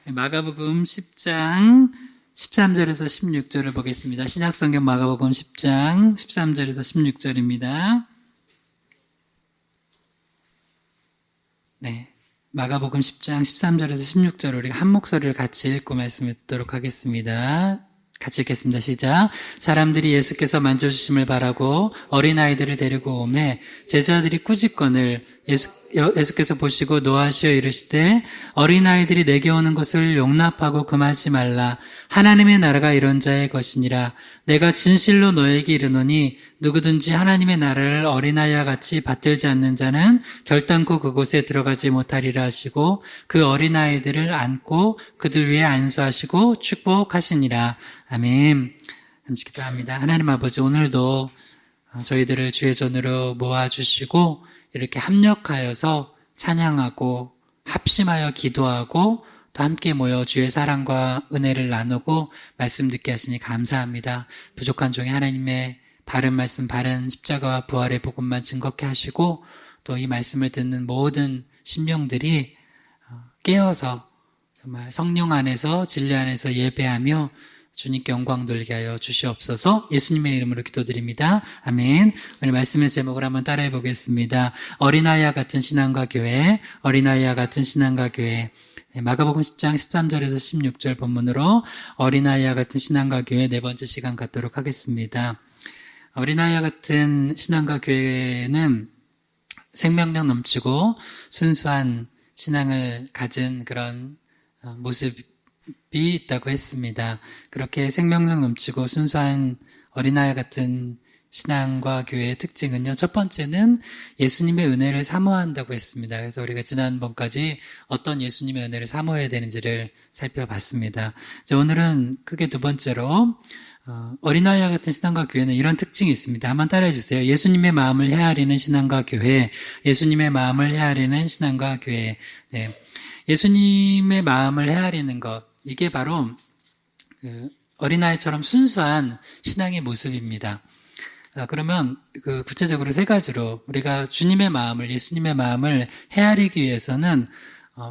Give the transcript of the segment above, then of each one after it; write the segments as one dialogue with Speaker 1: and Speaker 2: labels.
Speaker 1: 마가복음 10장 13절에서 16절을 보겠습니다. 신약성경 마가복음 10장 13절에서 16절입니다. 네, 마가복음 10장 13절에서 16절 우리 한 목소리를 같이 읽고 말씀을 듣도록 하겠습니다. 같이 읽겠습니다. 시작. 사람들이 예수께서 만져주심을 바라고 어린아이들을 데리고 오매 제자들이 꾸짖거늘 예수께서 보시고 노하시어 이르시되 어린아이들이 내게 오는 것을 용납하고 금하지 말라. 하나님의 나라가 이런 자의 것이니라. 내가 진실로 너에게 이르노니 누구든지 하나님의 나라를 어린아이와 같이 받들지 않는 자는 결단코 그곳에 들어가지 못하리라 하시고 그 어린아이들을 안고 그들 위에 안수하시고 축복하시니라. 아멘. 잠시 기도합니다. 하나님 아버지, 오늘도 저희들을 주의 전으로 모아주시고 이렇게 합력하여서 찬양하고 합심하여 기도하고 또 함께 모여 주의 사랑과 은혜를 나누고 말씀 듣게 하시니 감사합니다. 부족한 종의 하나님의 바른 말씀, 바른 십자가와 부활의 복음만 증거케 하시고 또 이 말씀을 듣는 모든 심령들이 깨어서 정말 성령 안에서 진리 안에서 예배하며 주님께 영광 돌게 하여 주시옵소서. 예수님의 이름으로 기도드립니다. 아멘. 오늘 말씀의 제목을 한번 따라해 보겠습니다. 어린아이와 같은 신앙과 교회, 어린아이와 같은 신앙과 교회. 마가복음 10장 13절에서 16절 본문으로 어린아이와 같은 신앙과 교회 네 번째 시간 갖도록 하겠습니다. 어린아이와 같은 신앙과 교회는 생명력 넘치고 순수한 신앙을 가진 그런 모습이 있다고 했습니다. 그렇게 생명력 넘치고 순수한 어린아이 같은 신앙과 교회의 특징은요, 첫 번째는 예수님의 은혜를 사모한다고 했습니다. 그래서 우리가 지난번까지 어떤 예수님의 은혜를 사모해야 되는지를 살펴봤습니다. 이제 오늘은 크게 두 번째로 어린아이와 같은 신앙과 교회는 이런 특징이 있습니다. 한번 따라해 주세요. 예수님의 마음을 헤아리는 신앙과 교회, 예수님의 마음을 헤아리는 신앙과 교회. 네. 예수님의 마음을 헤아리는 것, 이게 바로 어린아이처럼 순수한 신앙의 모습입니다. 그러면 구체적으로 세 가지로 우리가 주님의 마음을, 예수님의 마음을 헤아리기 위해서는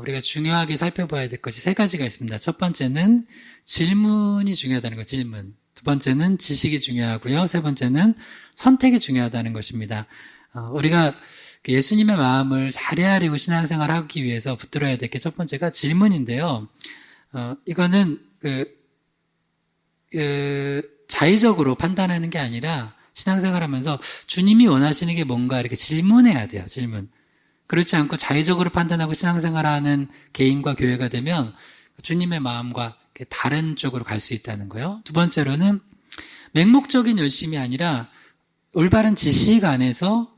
Speaker 1: 우리가 중요하게 살펴봐야 될 것이 세 가지가 있습니다. 첫 번째는 질문이 중요하다는 것, 질문. 두 번째는 지식이 중요하고요. 세 번째는 선택이 중요하다는 것입니다. 우리가 예수님의 마음을 잘 헤아리고 신앙생활을 하기 위해서 붙들어야 될 게 첫 번째가 질문인데요. 이거는 자의적으로 판단하는 게 아니라 신앙생활하면서 주님이 원하시는 게 뭔가 이렇게 질문해야 돼요. 질문. 그렇지 않고 자의적으로 판단하고 신앙생활하는 개인과 교회가 되면 주님의 마음과 다른 쪽으로 갈 수 있다는 거예요. 두 번째로는 맹목적인 열심이 아니라 올바른 지식 안에서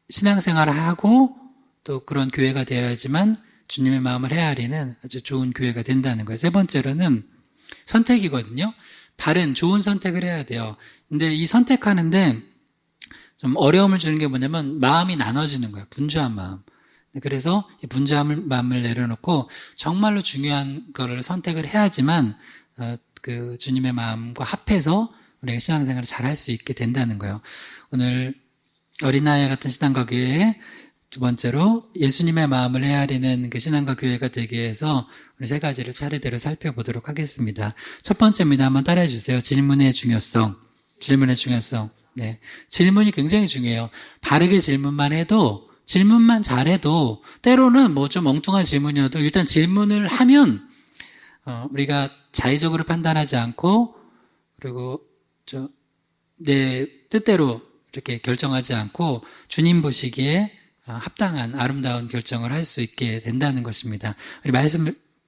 Speaker 1: 신앙생활을 하고 또 그런 교회가 되어야지만 주님의 마음을 헤아리는 아주 좋은 교회가 된다는 거예요. 세 번째로는 선택이거든요. 바른, 좋은 선택을 해야 돼요. 근데 이 선택하는데 좀 어려움을 주는 게 뭐냐면 마음이 나눠지는 거예요. 분주한 마음. 그래서 이 분주한 마음을 내려놓고 정말로 중요한 거를 선택을 해야지만 그 주님의 마음과 합해서 우리가 신앙생활을 잘 할 수 있게 된다는 거예요. 오늘 어린아이 같은 신앙과 교회, 두 번째로 예수님의 마음을 헤아리는 그 신앙과 교회가 되기 위해서 우리 세 가지를 차례대로 살펴보도록 하겠습니다. 첫 번째입니다. 한번 따라해 주세요. 질문의 중요성. 질문의 중요성. 네. 질문이 굉장히 중요해요. 바르게 질문만 해도, 질문만 잘해도, 때로는 뭐 좀 엉뚱한 질문이어도 일단 질문을 하면, 우리가 자의적으로 판단하지 않고, 그리고 내 뜻대로 이렇게 결정하지 않고 주님 보시기에 합당한 아름다운 결정을 할 수 있게 된다는 것입니다. 우리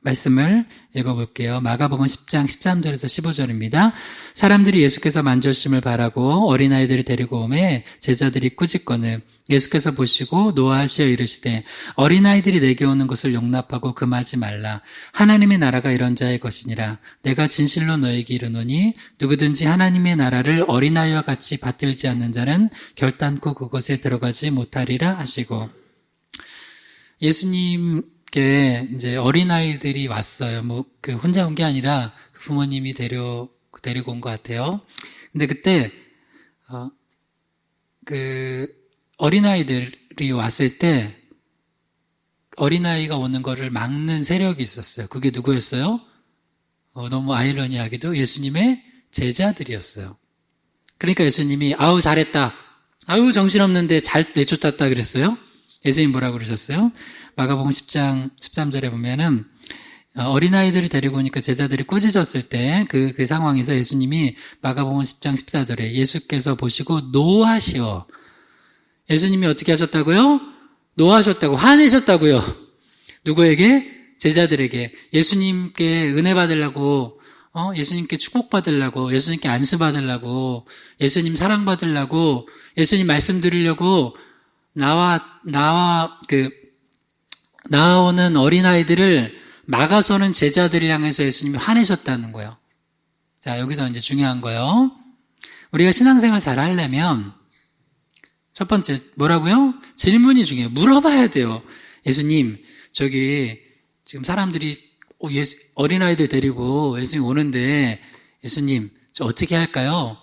Speaker 1: 말씀을 읽어볼게요. 마가복음 10장 13절에서 15절입니다. 사람들이 예수께서 만져주심을 바라고 어린아이들을 데리고 오매 제자들이 꾸짖거늘 예수께서 보시고 노하시어 이르시되 어린아이들이 내게 오는 것을 용납하고 금하지 말라. 하나님의 나라가 이런 자의 것이니라. 내가 진실로 너에게 이르노니 누구든지 하나님의 나라를 어린아이와 같이 받들지 않는 자는 결단코 그것에 들어가지 못하리라 하시고, 예수님께 이제 어린아이들이 왔어요. 혼자 온 게 아니라 부모님이 데리고 온 것 같아요. 근데 그때, 어린아이들이 왔을 때, 어린아이가 오는 거를 막는 세력이 있었어요. 그게 누구였어요? 너무 아이러니하게도 예수님의 제자들이었어요. 그러니까 예수님이 아우 잘했다. 아우 정신없는데 잘 내쫓았다 그랬어요. 예수님 뭐라고 그러셨어요? 마가복음 10장 13절에 보면은 어린아이들을 데리고 오니까 제자들이 꾸짖었을 때 그 상황에서 예수님이 마가복음 10장 14절에 예수께서 보시고 노하시어. 예수님이 어떻게 하셨다고요? 노하셨다고, 화내셨다고요. 누구에게? 제자들에게. 예수님께 은혜 받으려고, 예수님께 축복 받으려고, 예수님께 안수 받으려고, 예수님 사랑 받으려고, 예수님 말씀 들으려고 나오는 어린아이들을 막아서는 제자들을 향해서 예수님이 화내셨다는 거예요. 자, 여기서 이제 중요한 거예요. 우리가 신앙생활 잘 하려면 첫 번째 뭐라고요? 질문이 중요해요. 물어봐야 돼요. 예수님, 저기 지금 사람들이 어린아이들 데리고 예수님 오는데 예수님, 저 어떻게 할까요?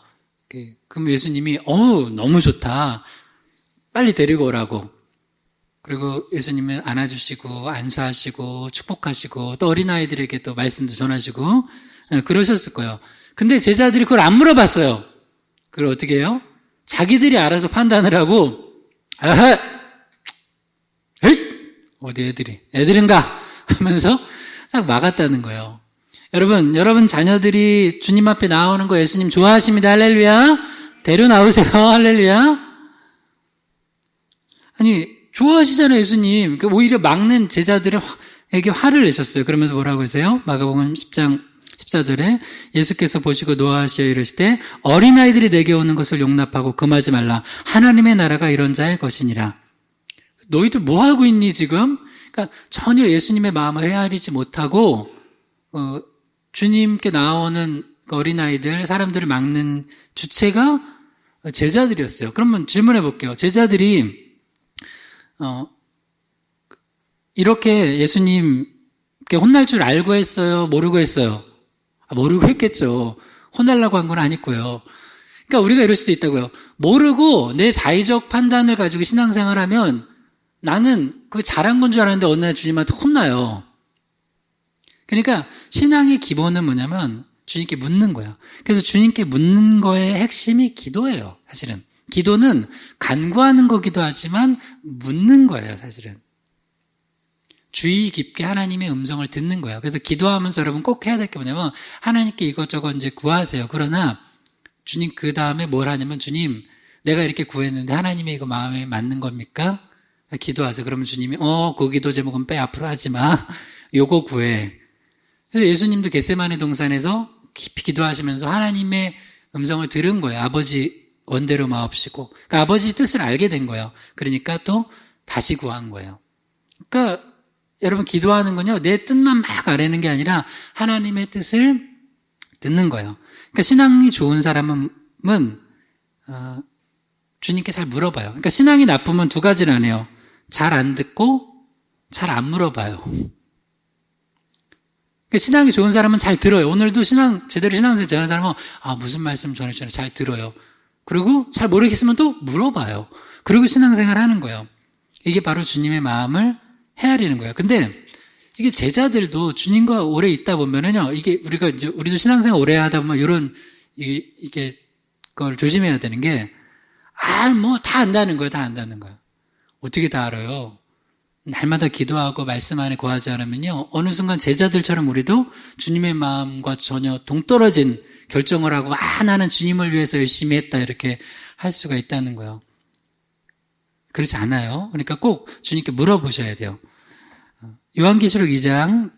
Speaker 1: 그럼 예수님이 너무 좋다. 빨리 데리고 오라고. 그리고 예수님은 안아주시고 안수하시고 축복하시고 또 어린아이들에게 또 말씀도 전하시고 그러셨을 거예요. 근데 제자들이 그걸 안 물어봤어요. 그걸 어떻게 해요? 자기들이 알아서 판단을 하고 아하! 에이! 어디 애들인가? 하면서 딱 막았다는 거예요. 여러분 자녀들이 주님 앞에 나오는 거 예수님 좋아하십니다. 할렐루야. 데려 나오세요. 할렐루야. 아니 좋아하시잖아요, 예수님. 오히려 막는 제자들에게 화를 내셨어요. 그러면서 뭐라고 하세요? 마가복음 10장 14절에 예수께서 보시고 노하시어 이르시되 어린아이들이 내게 오는 것을 용납하고 금하지 말라. 하나님의 나라가 이런 자의 것이니라. 너희들 뭐 하고 있니 지금? 그러니까 전혀 예수님의 마음을 헤아리지 못하고 주님께 나오는 어린아이들, 사람들을 막는 주체가 제자들이었어요. 그러면 질문해 볼게요. 제자들이 이렇게 예수님께 혼날 줄 알고 했어요? 모르고 했어요? 모르고 했겠죠. 혼내려고 한 건 아니고요. 그러니까 우리가 이럴 수도 있다고요. 모르고 내 자의적 판단을 가지고 신앙생활하면 나는 그게 잘한 건 줄 알았는데 어느 날 주님한테 혼나요. 그러니까 신앙의 기본은 뭐냐면 주님께 묻는 거예요. 그래서 주님께 묻는 거의 핵심이 기도예요. 사실은. 기도는 간구하는 거기도 하지만 묻는 거예요, 사실은. 주의 깊게 하나님의 음성을 듣는 거예요. 그래서 기도하면서 여러분 꼭 해야 될 게 뭐냐면 하나님께 이것저것 이제 구하세요. 그러나 주님 그 다음에 뭘 하냐면 주님 내가 이렇게 구했는데 하나님의 이거 마음에 맞는 겁니까? 기도하세요. 그러면 주님이 그 기도 제목은 빼 앞으로 하지 마. 요거 구해. 그래서 예수님도 겟세마네 동산에서 깊이 기도하시면서 하나님의 음성을 들은 거예요. 아버지 원대로 마옵시고. 그러니까 아버지 뜻을 알게 된 거예요. 그러니까 또 다시 구한 거예요. 그러니까 여러분 기도하는 건요. 내 뜻만 막 아뢰는 게 아니라 하나님의 뜻을 듣는 거예요. 그러니까 신앙이 좋은 사람은 주님께 잘 물어봐요. 그러니까 신앙이 나쁘면 두 가지를 안 해요. 잘 안 듣고 잘 안 물어봐요. 그러니까 신앙이 좋은 사람은 잘 들어요. 오늘도 제대로 신앙생활 잘하는 사람은 무슨 말씀 전해주나 잘 들어요. 그리고 잘 모르겠으면 또 물어봐요. 그리고 신앙생활 하는 거예요. 이게 바로 주님의 마음을 헤아리는 거예요. 근데 이게 제자들도 주님과 오래 있다 보면은요, 이게 우리도 신앙생활 오래 하다 보면 이게 그걸 조심해야 되는 게, 다 안다는 거예요. 다 안다는 거예요. 어떻게 다 알아요? 날마다 기도하고 말씀 안에 거하지 않으면요, 어느 순간 제자들처럼 우리도 주님의 마음과 전혀 동떨어진 결정을 하고, 나는 주님을 위해서 열심히 했다, 이렇게 할 수가 있다는 거예요. 그렇지 않아요. 그러니까 꼭 주님께 물어보셔야 돼요. 요한계시록 2장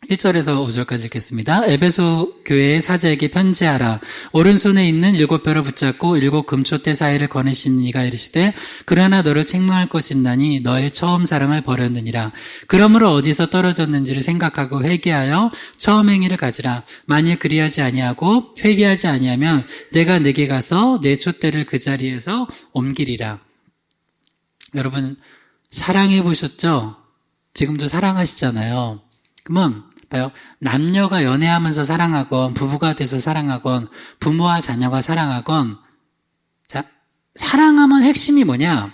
Speaker 1: 1절에서 5절까지 읽겠습니다. 에베소 교회의 사제에게 편지하라. 오른손에 있는 7뼈를 붙잡고 7 금초대 사이를 거느신 이가 이르시되 그러나 너를 책망할 것이나니 너의 처음 사랑을 버렸느니라. 그러므로 어디서 떨어졌는지를 생각하고 회개하여 처음 행위를 가지라. 만일 그리하지 아니하고 회개하지 아니하면 내가 내게 가서 내 촛대를 그 자리에서 옮기리라. 여러분 사랑해 보셨죠? 지금도 사랑하시잖아요. 그러면 봐요. 남녀가 연애하면서 사랑하건 부부가 돼서 사랑하건 부모와 자녀가 사랑하건 자, 사랑하면 핵심이 뭐냐?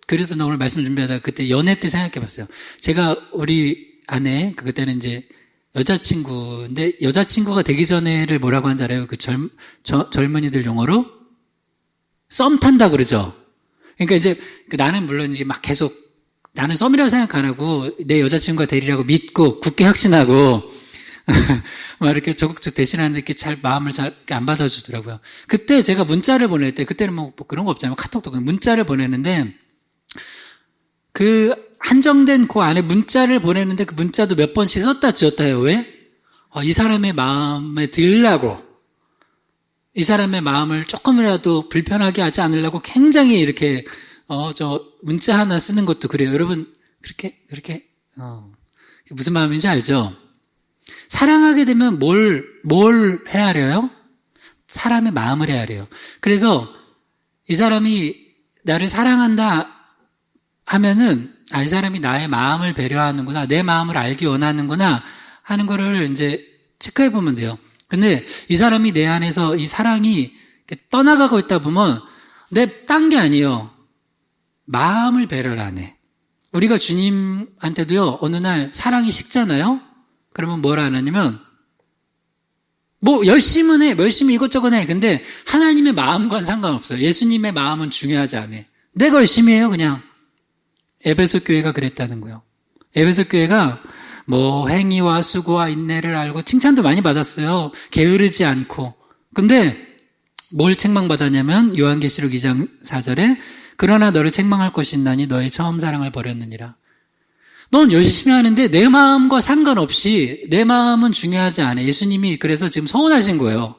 Speaker 1: 그래서 나 오늘 말씀 준비하다가 그때 연애 때 생각해 봤어요. 제가 우리 아내, 그때는 이제 여자친구인데, 여자친구가 되기 전에를 뭐라고 하는지 알아요? 젊은이들 용어로? 썸 탄다 그러죠? 그러니까 이제, 나는 물론 이제 막 계속, 나는 썸이라고 생각 안 하고, 내 여자친구가 되리라고 믿고, 굳게 확신하고, 막 이렇게 적극적 대신하는데 이렇게 마음을 잘 안 받아주더라고요. 그때 제가 문자를 보낼 때, 그때는 뭐 그런 거 없잖아요. 카톡도 그냥 문자를 보내는데, 한정된 그 안에 문자를 보내는데 그 문자도 몇 번씩 썼다 지웠다 해요. 왜? 이 사람의 마음에 들라고. 이 사람의 마음을 조금이라도 불편하게 하지 않으려고 굉장히 이렇게, 문자 하나 쓰는 것도 그래요. 여러분, 그렇게, 무슨 마음인지 알죠? 사랑하게 되면 뭘 헤아려요? 사람의 마음을 헤아려요. 그래서 이 사람이 나를 사랑한다 하면은, 이 사람이 나의 마음을 배려하는구나, 내 마음을 알기 원하는구나 하는 거를 이제 체크해 보면 돼요. 근데 이 사람이 내 안에서 이 사랑이 떠나가고 있다 보면 딴 게 아니에요. 마음을 배려를 안 해. 우리가 주님한테도요, 어느 날 사랑이 식잖아요? 그러면 뭘 안 하냐면, 열심히 이것저것 해. 근데 하나님의 마음과는 상관없어요. 예수님의 마음은 중요하지 않아. 내가 열심히 해요, 그냥. 에베소 교회가 그랬다는 거예요. 에베소 교회가 행위와 수고와 인내를 알고 칭찬도 많이 받았어요. 게으르지 않고. 근데 뭘 책망받았냐면 요한계시록 2장 4절에 그러나 너를 책망할 것이 있나니 너의 처음 사랑을 버렸느니라. 넌 열심히 하는데 내 마음과 상관없이 내 마음은 중요하지 않아. 예수님이 그래서 지금 서운하신 거예요.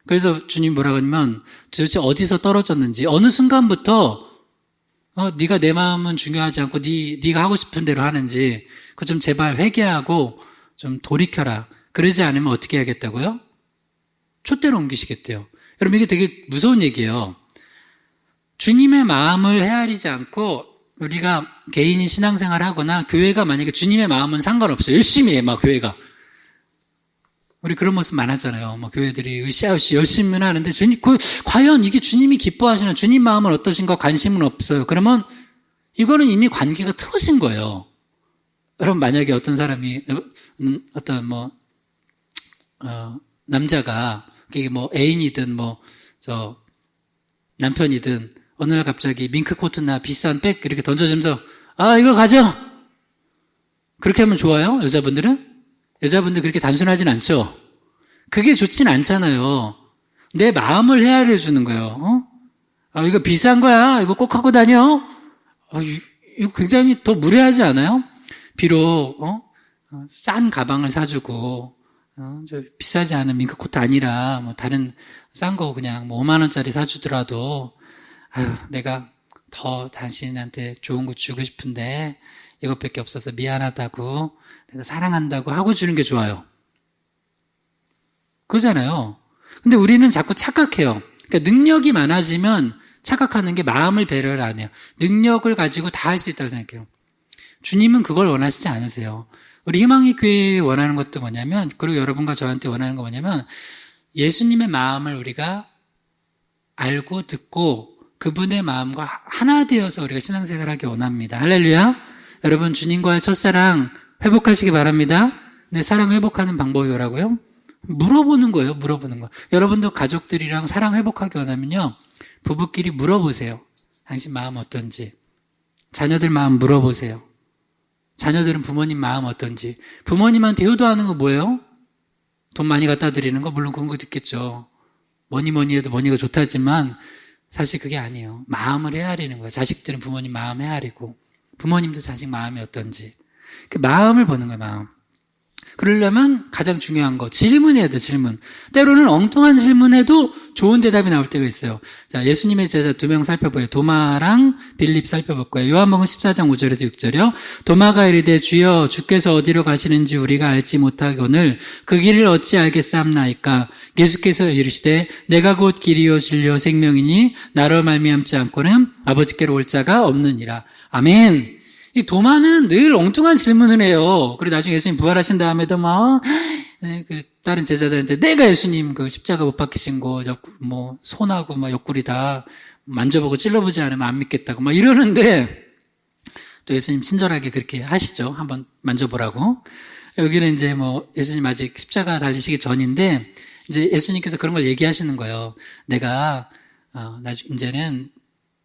Speaker 1: 그래서 주님 뭐라고 하냐면 도대체 어디서 떨어졌는지 어느 순간부터 네가 내 마음은 중요하지 않고 네가 하고 싶은 대로 하는지 그거 좀 제발 회개하고 좀 돌이켜라. 그러지 않으면 어떻게 해야겠다고요? 촛대로 옮기시겠대요. 여러분 이게 되게 무서운 얘기예요. 주님의 마음을 헤아리지 않고 우리가 개인이 신앙생활을 하거나 교회가 만약에 주님의 마음은 상관없어요. 열심히 해, 교회가. 우리 그런 모습 많았잖아요. 교회들이 으쌰으쌰 열심히 하는데 과연 이게 주님이 기뻐하시는 주님 마음은 어떠신가 관심은 없어요. 그러면 이거는 이미 관계가 틀어진 거예요. 여러분 만약에 어떤 사람이 남자가 이게 애인이든 남편이든 어느 날 갑자기 밍크 코트나 비싼 백 이렇게 던져주면서 이거 가져. 그렇게 하면 좋아요? 여자분들 그렇게 단순하진 않죠? 그게 좋진 않잖아요. 내 마음을 헤아려 주는 거예요. 이거 비싼 거야. 이거 꼭 하고 다녀. 이거 굉장히 더 무례하지 않아요? 비록, 싼 가방을 사주고, 비싸지 않은 밍크코트 아니라, 다른 싼 거 그냥 5만원짜리 사주더라도, 내가 더 당신한테 좋은 거 주고 싶은데, 이것밖에 없어서 미안하다고, 내가 사랑한다고 하고 주는 게 좋아요. 그러잖아요. 근데 우리는 자꾸 착각해요. 그러니까 능력이 많아지면 착각하는 게 마음을 배려를 안 해요. 능력을 가지고 다 할 수 있다고 생각해요. 주님은 그걸 원하시지 않으세요. 우리 희망의 교회에 원하는 것도 뭐냐면, 그리고 여러분과 저한테 원하는 거 뭐냐면, 예수님의 마음을 우리가 알고 듣고 그분의 마음과 하나 되어서 우리가 신앙생활을 하기 원합니다. 할렐루야. 여러분 주님과의 첫사랑 회복하시기 바랍니다. 네, 사랑 회복하는 방법이 뭐라고요? 물어보는 거예요. 물어보는 거. 여러분도 가족들이랑 사랑 회복하기 원하면요, 부부끼리 물어보세요. 당신 마음 어떤지. 자녀들 마음 물어보세요. 자녀들은 부모님 마음 어떤지. 부모님한테 효도하는 거 뭐예요? 돈 많이 갖다 드리는 거? 물론 그런 거 듣겠죠. 뭐니 해도 뭐니가 좋다지만 사실 그게 아니에요. 마음을 헤아리는 거예요. 자식들은 부모님 마음 헤아리고 부모님도 자식 마음이 어떤지. 그 마음을 보는 거예요. 마음. 그러려면 가장 중요한 거 질문해야 돼. 질문. 때로는 엉뚱한 질문해도 좋은 대답이 나올 때가 있어요. 자, 예수님의 제자 2명 살펴봐요. 도마랑 빌립 살펴볼 거예요. 요한복음 14장 5절에서 6절이요. 도마가 이르되 주여 주께서 어디로 가시는지 우리가 알지 못하거늘 그 길을 어찌 알겠사옵나이까. 예수께서 이르시되 내가 곧 길이요 진리요 생명이니 나로 말미암지 않고는 아버지께로 올 자가 없느니라. 아멘. 이 도마는 늘 엉뚱한 질문을 해요. 그리고 나중에 예수님 부활하신 다음에도 막, 그 다른 제자들한테 내가 예수님 그 십자가 못 박히신 거, 뭐, 손하고 막 옆구리 다 만져보고 찔러보지 않으면 안 믿겠다고 막 이러는데, 또 예수님 친절하게 그렇게 하시죠. 한번 만져보라고. 여기는 이제 뭐, 예수님 아직 십자가 달리시기 전인데, 이제 예수님께서 그런 걸 얘기하시는 거예요. 내가, 이제는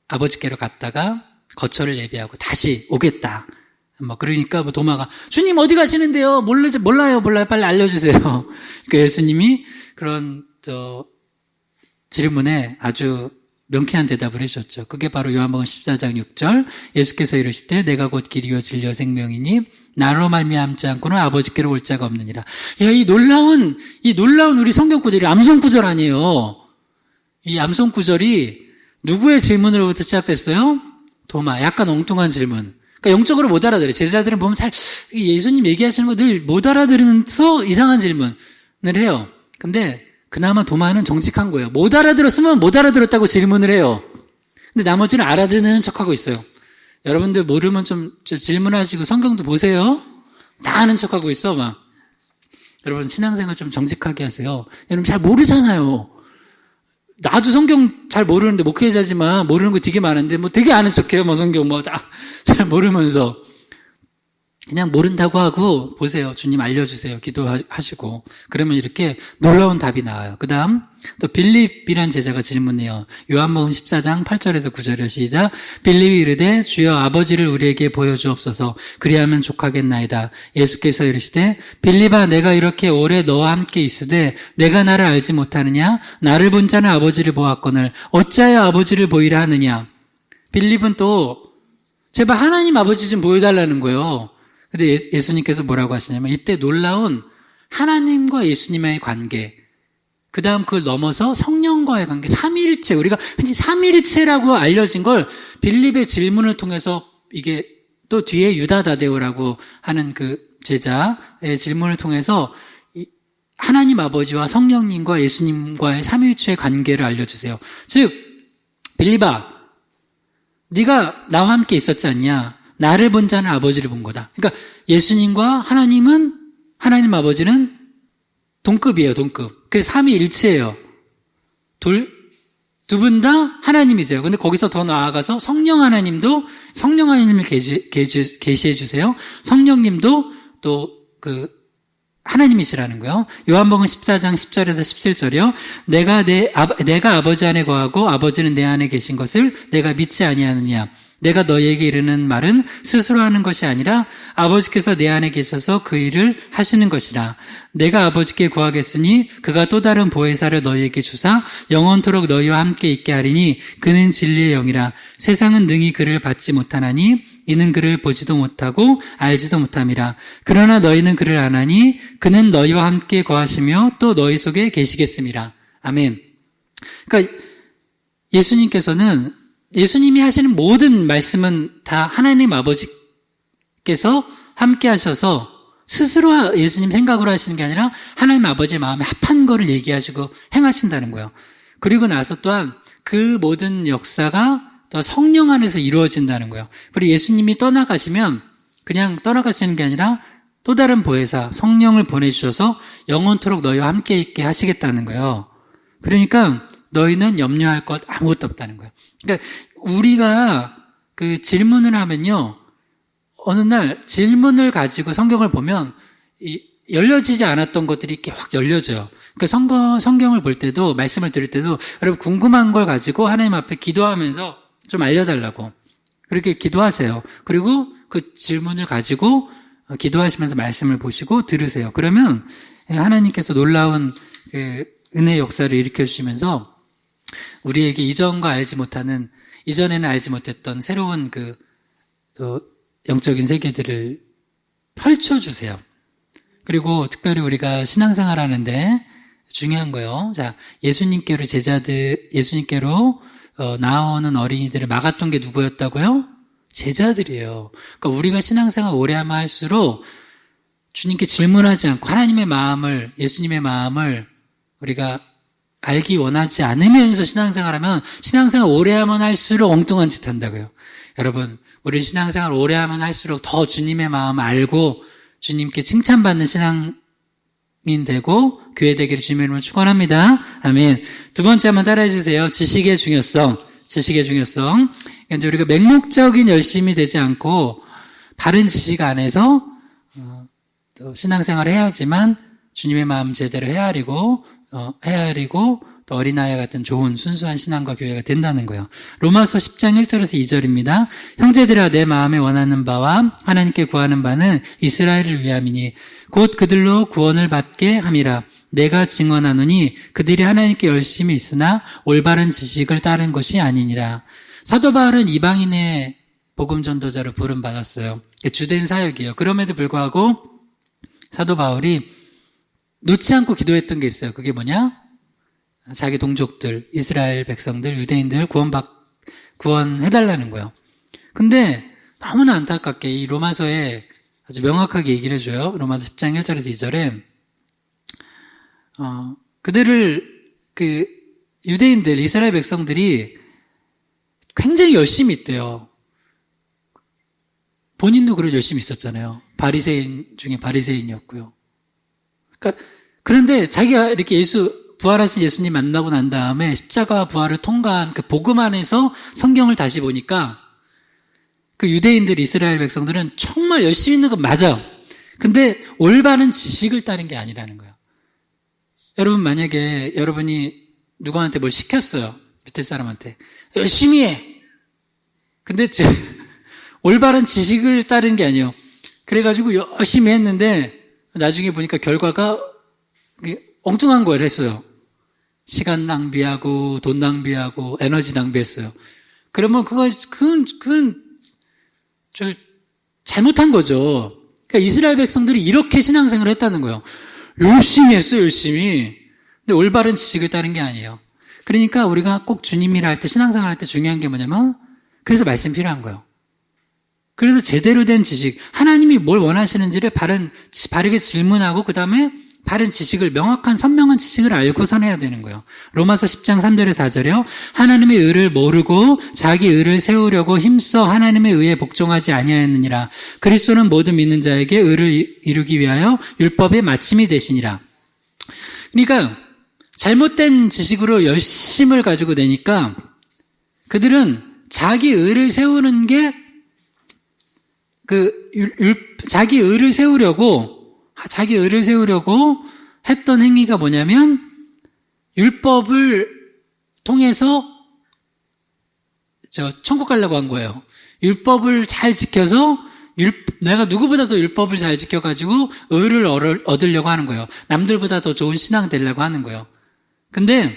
Speaker 1: 아버지께로 갔다가 거처를 예비하고 다시 오겠다. 뭐, 그러니까 뭐 도마가, 주님 어디 가시는데요? 몰라요. 빨리 알려주세요. 그러니까 예수님이 그런, 질문에 아주 명쾌한 대답을 해주셨죠. 그게 바로 요한복음 14장 6절. 예수께서 이르시되 내가 곧 길이요 진리요 생명이니 나로 말미암지 않고는 아버지께로 올 자가 없느니라. 야, 이 놀라운 우리 성경 구절이 암송 구절 아니에요. 이 암송 구절이 누구의 질문으로부터 시작됐어요? 도마. 약간 엉뚱한 질문. 그러니까 영적으로 못 알아들어요. 제자들은 보면 잘 예수님 얘기하시는 거 늘 못 알아들으면서 이상한 질문을 해요. 근데 그나마 도마는 정직한 거예요. 못 알아들었으면 못 알아들었다고 질문을 해요. 근데 나머지는 알아듣는 척하고 있어요. 여러분들 모르면 좀 질문하시고 성경도 보세요. 다 아는 척하고 있어 막. 여러분 신앙생활 좀 정직하게 하세요. 여러분 잘 모르잖아요. 나도 성경 잘 모르는데 목회자지만 모르는 거 되게 많은데 뭐 되게 아는 척해요. 뭐 성경 뭐 다 잘 모르면서 그냥 모른다고 하고 보세요. 주님 알려주세요. 기도하시고 그러면 이렇게 놀라운 답이 나와요. 그 다음 또 빌립이란 제자가 질문해요. 요한복음 14장 8절에서 9절에 시작. 빌립이 이르되 주여 아버지를 우리에게 보여주옵소서 그리하면 족하겠나이다. 예수께서 이르시되 빌립아 내가 이렇게 오래 너와 함께 있으되 내가 나를 알지 못하느냐? 나를 본 자는 아버지를 보았거늘 어찌하여 아버지를 보이라 하느냐? 빌립은 또 제발 하나님 아버지 좀 보여달라는 거예요. 근데 예수님께서 뭐라고 하시냐면 이때 놀라운 하나님과 예수님의 관계, 그 다음 그걸 넘어서 성령과의 관계, 삼위일체, 우리가 흔히 삼위일체라고 알려진 걸 빌립의 질문을 통해서 이게 또 뒤에 유다 다데오라고 하는 그 제자의 질문을 통해서 하나님 아버지와 성령님과 예수님과의 삼위일체의 관계를 알려주세요. 즉 빌립아 네가 나와 함께 있었지 않냐? 나를 본 자는 아버지를 본 거다. 그러니까 예수님과 하나님 아버지는 동급이에요, 동급. 그래서 삼위일체예요. 두 분 다 하나님이세요. 근데 거기서 더 나아가서 성령 하나님을 계시해 주세요. 성령님도 또 하나님이시라는 거예요. 요한복음 14장 10절에서 17절이요. 내가 아버지 안에 거하고 아버지는 내 안에 계신 것을 내가 믿지 아니하느냐. 내가 너희에게 이르는 말은 스스로 하는 것이 아니라 아버지께서 내 안에 계셔서 그 일을 하시는 것이라. 내가 아버지께 구하겠으니 그가 또 다른 보혜사를 너희에게 주사 영원토록 너희와 함께 있게 하리니 그는 진리의 영이라. 세상은 능히 그를 받지 못하나니 이는 그를 보지도 못하고 알지도 못함이라. 그러나 너희는 그를 아나니 그는 너희와 함께 거하시며 또 너희 속에 계시겠음이라. 아멘. 그러니까 예수님이 하시는 모든 말씀은 다 하나님 아버지께서 함께 하셔서 스스로 예수님 생각으로 하시는 게 아니라 하나님 아버지의 마음에 합한 거를 얘기하시고 행하신다는 거예요. 그리고 나서 또한 그 모든 역사가 또 성령 안에서 이루어진다는 거예요. 그리고 예수님이 떠나가시면 그냥 떠나가시는 게 아니라 또 다른 보혜사 성령을 보내주셔서 영원토록 너희와 함께 있게 하시겠다는 거예요. 그러니까 너희는 염려할 것 아무것도 없다는 거예요. 그러니까 우리가 그 질문을 하면요, 어느 날 질문을 가지고 성경을 보면 열려지지 않았던 것들이 이렇게 확 열려져요. 그러니까 성경을 볼 때도 말씀을 들을 때도 여러분 궁금한 걸 가지고 하나님 앞에 기도하면서 좀 알려달라고 그렇게 기도하세요. 그리고 그 질문을 가지고 기도하시면서 말씀을 보시고 들으세요. 그러면 하나님께서 놀라운 그 은혜의 역사를 일으켜 주시면서 우리에게 이전에는 알지 못했던 새로운 또 영적인 세계들을 펼쳐주세요. 그리고 특별히 우리가 신앙생활 하는데 중요한 거예요. 자, 예수님께로 나오는 어린이들을 막았던 게 누구였다고요? 제자들이에요. 그러니까 우리가 신앙생활 오래 하면 할수록 주님께 질문하지 않고 하나님의 마음을, 예수님의 마음을 우리가 알기 원하지 않으면서 신앙생활하면 신앙생활 오래 하면 할수록 엉뚱한 짓 한다고요. 여러분, 우리 신앙생활 오래 하면 할수록 더 주님의 마음을 알고 주님께 칭찬받는 신앙인 되고 교회 되기를 주님의 이름으로 축원합니다. 아멘. 두 번째 한번 따라해 주세요. 지식의 중요성. 지식의 중요성. 이제 우리가 맹목적인 열심이 되지 않고 바른 지식 안에서 또 신앙생활을 해야지만 주님의 마음 제대로 헤아리고 또 어린아이 같은 좋은 순수한 신앙과 교회가 된다는 거예요. 로마서 10장 1절에서 2절입니다. 형제들아 내 마음에 원하는 바와 하나님께 구하는 바는 이스라엘을 위함이니 곧 그들로 구원을 받게 함이라. 내가 증언하노니 그들이 하나님께 열심히 있으나 올바른 지식을 따른 것이 아니니라. 사도 바울은 이방인의 복음 전도자로 부름받았어요. 주된 사역이에요. 그럼에도 불구하고 사도 바울이 놓지 않고 기도했던 게 있어요. 그게 뭐냐? 자기 동족들, 이스라엘 백성들, 유대인들 구원해달라는 거예요. 근데 너무나 안타깝게 이 로마서에 아주 명확하게 얘기를 해줘요. 로마서 10장 1절에서 2절에 그들을 유대인들, 이스라엘 백성들이 굉장히 열심히 있대요. 본인도 그런 열심히 있었잖아요. 바리새인 중에 바리새인이었고요. 그런데 자기가 이렇게 부활하신 예수님 만나고 난 다음에 십자가와 부활을 통과한 그 복음 안에서 성경을 다시 보니까 그 유대인들, 이스라엘 백성들은 정말 열심히 있는 건 맞아. 근데 올바른 지식을 따른 게 아니라는 거예요. 여러분 만약에 여러분이 누구한테 뭘 시켰어요. 밑에 사람한테. 열심히 해. 근데 올바른 지식을 따른 게 아니에요. 그래가지고 열심히 했는데 나중에 보니까 결과가 엉뚱한 걸 했어요. 시간 낭비하고 돈 낭비하고 에너지 낭비했어요. 그러면 그건 잘못한 거죠. 그러니까 이스라엘 백성들이 이렇게 신앙생활을 했다는 거예요. 열심히 했어요, 열심히. 근데 올바른 지식을 따른 게 아니에요. 그러니까 우리가 꼭 주님이라 할 때, 신앙생활 할 때 중요한 게 뭐냐면, 그래서 말씀이 필요한 거예요. 그래서 제대로 된 지식, 하나님이 뭘 원하시는지를 바르게 질문하고, 그 다음에 바른 지식을, 명확한 선명한 지식을 알고선 해야 되는 거예요. 로마서 10장 3절에서 4절이요. 하나님의 의를 모르고 자기 의를 세우려고 힘써 하나님의 의에 복종하지 아니하였느니라. 그리스도는 모든 믿는 자에게 의를 이루기 위하여 율법의 마침이 되시니라. 그러니까 잘못된 지식으로 열심을 가지고 내니까 그들은 자기 의를 세우는 게 자기 의를 세우려고 했던 행위가 뭐냐면 율법을 통해서 천국 가려고 한 거예요. 율법을 잘 지켜서 내가 누구보다도 율법을 잘 지켜가지고 의를 얻으려고 하는 거예요. 남들보다 더 좋은 신앙 되려고 하는 거예요. 근데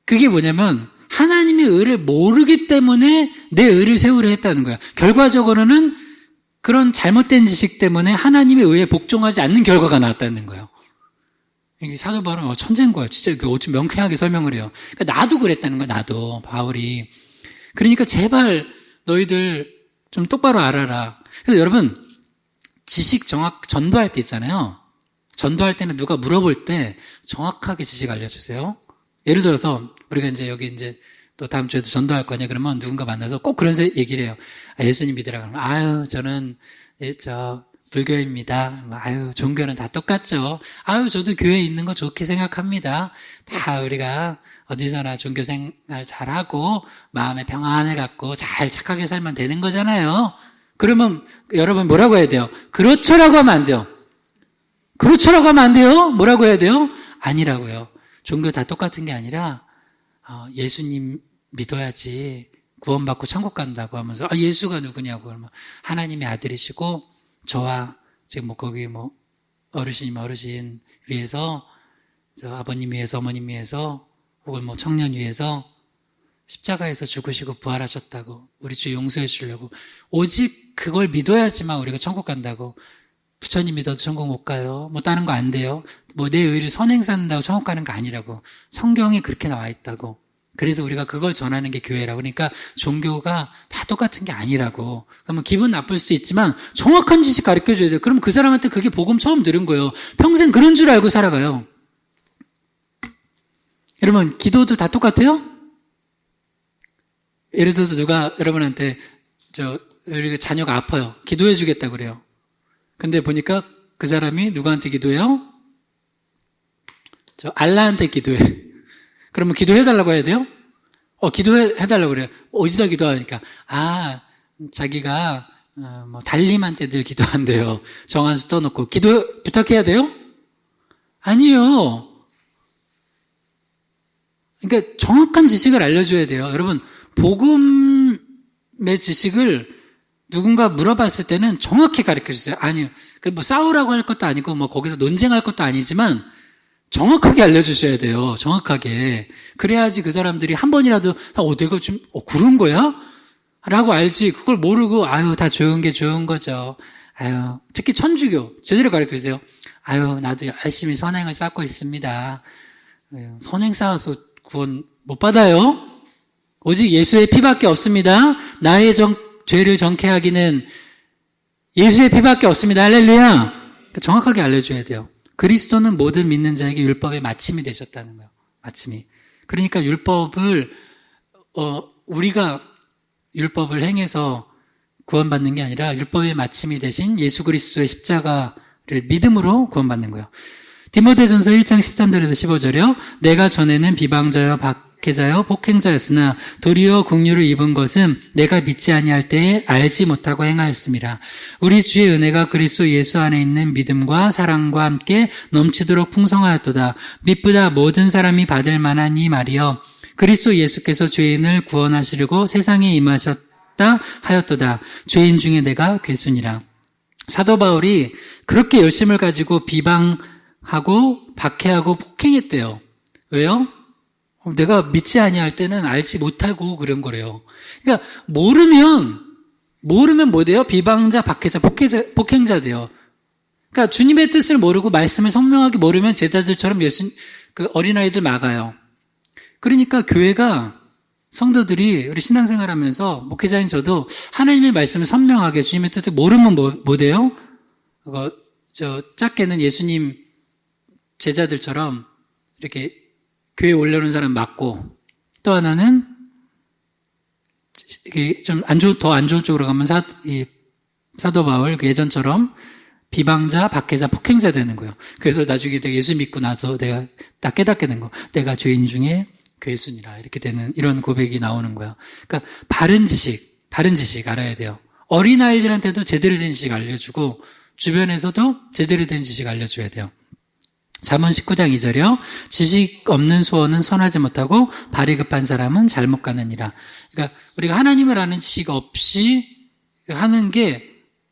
Speaker 1: 그게 뭐냐면 하나님의 의를 모르기 때문에 내 의를 세우려 했다는 거예요. 결과적으로는 그런 잘못된 지식 때문에 하나님의 의에 복종하지 않는 결과가 나왔다는 거예요. 이게 사도 바울은 천재인 거예요. 진짜 이렇게 어쩜 명쾌하게 설명을 해요. 그러니까 나도 그랬다는 거야, 나도. 바울이. 그러니까 제발 너희들 좀 똑바로 알아라. 그래서 여러분, 지식 전도할 때 있잖아요. 전도할 때는 누가 물어볼 때 정확하게 지식 알려주세요. 예를 들어서 우리가 여기 또 다음 주에도 전도할 거냐 그러면 누군가 만나서 꼭 그런 얘기를 해요. 예수님 믿으라 그러면 저는 불교입니다. 종교는 다 똑같죠. 저도 교회에 있는 거 좋게 생각합니다. 다 우리가 어디서나 종교 생활 잘하고 마음의 평안을 갖고 잘 착하게 살면 되는 거잖아요. 그러면 여러분 뭐라고 해야 돼요? 그렇죠라고 하면 안 돼요. 그렇죠라고 하면 안 돼요. 뭐라고 해야 돼요? 아니라고요. 종교 다 똑같은 게 아니라 예수님 믿어야지 구원받고 천국 간다고 하면서 예수가 누구냐고 그러면 하나님의 아들이시고 저와 지금 거기 어르신이면 어르신 위해서 아버님 위해서 어머님 위해서 혹은 청년 위해서 십자가에서 죽으시고 부활하셨다고 우리 주 용서해 주려고 오직 그걸 믿어야지만 우리가 천국 간다고. 부처님 믿어도 천국 못 가요. 다른 거 안 돼요. 내 의를 선행 쌓는다고 천국 가는 거 아니라고. 성경에 그렇게 나와 있다고. 그래서 우리가 그걸 전하는 게 교회라고. 그러니까 종교가 다 똑같은 게 아니라고. 그러면 기분 나쁠 수 있지만 정확한 지식 가르쳐 줘야 돼요. 그럼 그 사람한테 그게 복음 처음 들은 거예요. 평생 그런 줄 알고 살아가요. 여러분, 기도도 다 똑같아요? 예를 들어서 누가 여러분한테 우리 자녀가 아파요. 기도해 주겠다고 그래요. 근데 보니까 그 사람이 누구한테 기도해요? 알라한테 기도해. 그러면 기도해 달라고 해야 돼요? 기도해 달라고 그래요. 어디다 기도하니까 자기가 달님한테 늘 기도한대요. 정한수 떠놓고 기도 부탁해야 돼요? 아니요. 그러니까 정확한 지식을 알려줘야 돼요. 여러분, 복음의 지식을 누군가 물어봤을 때는 정확히 가르쳐주세요. 아니요. 싸우라고 할 것도 아니고, 거기서 논쟁할 것도 아니지만, 정확하게 알려주셔야 돼요. 정확하게. 그래야지 그 사람들이 한 번이라도, 내가 좀, 그런 거야? 라고 알지. 그걸 모르고, 다 좋은 게 좋은 거죠. 특히 천주교. 제대로 가르쳐주세요. 나도 열심히 선행을 쌓고 있습니다. 선행 쌓아서 구원 못 받아요. 오직 예수의 피밖에 없습니다. 나의 죄를 정케 하기는 예수의 피밖에 없습니다. 할렐루야. 정확하게 알려줘야 돼요. 그리스도는 모든 믿는 자에게 율법의 마침이 되셨다는 거예요. 마침이. 그러니까 율법을 우리가 율법을 행해서 구원받는 게 아니라 율법의 마침이 되신 예수 그리스도의 십자가를 믿음으로 구원받는 거예요. 디모데전서 1장 13절에서 15절이요. 내가 전에는 비방자여 박해자여 폭행자였으나 도리어 긍휼을 입은 것은 내가 믿지 아니할 때에 알지 못하고 행하였습니다. 우리 주의 은혜가 그리스도 예수 안에 있는 믿음과 사랑과 함께 넘치도록 풍성하였도다. 믿보다 모든 사람이 받을 만한 이 말이여. 그리스도 예수께서 죄인을 구원하시려고 세상에 임하셨다 하였도다. 죄인 중에 내가 괴순이라. 사도 바울이 그렇게 열심을 가지고 비방하고 박해하고 폭행했대요. 왜요? 내가 믿지 아니할 때는 알지 못하고 그런 거래요. 그러니까 모르면 뭐 돼요? 비방자, 박해자, 폭행자 돼요. 그러니까 주님의 뜻을 모르고 말씀을 선명하게 모르면 제자들처럼 그 어린아이들 막아요. 그러니까 교회가 성도들이 우리 신앙생활하면서 목회자인 저도 하나님의 말씀을 선명하게 주님의 뜻을 모르면 뭐 돼요? 작게는 예수님 제자들처럼 이렇게 교회에 올려오는 사람 맞고, 또 하나는 이게 좀 더 안 좋은 쪽으로 가면 사도 바울 예전처럼 비방자, 박해자, 폭행자 되는 거예요. 그래서 나중에 내가 예수 믿고 나서 내가 딱 깨닫게 된 거. 내가 죄인 중에 괴순이라 이렇게 되는 이런 고백이 나오는 거예요. 그러니까 바른 지식 알아야 돼요. 어린아이들한테도 제대로 된 지식 알려주고 주변에서도 제대로 된 지식 알려줘야 돼요. 잠언 19장 2절이요. 지식 없는 소원은 선하지 못하고 발이 급한 사람은 잘못 가느니라. 그러니까 우리가 하나님을 아는 지식 없이 하는 게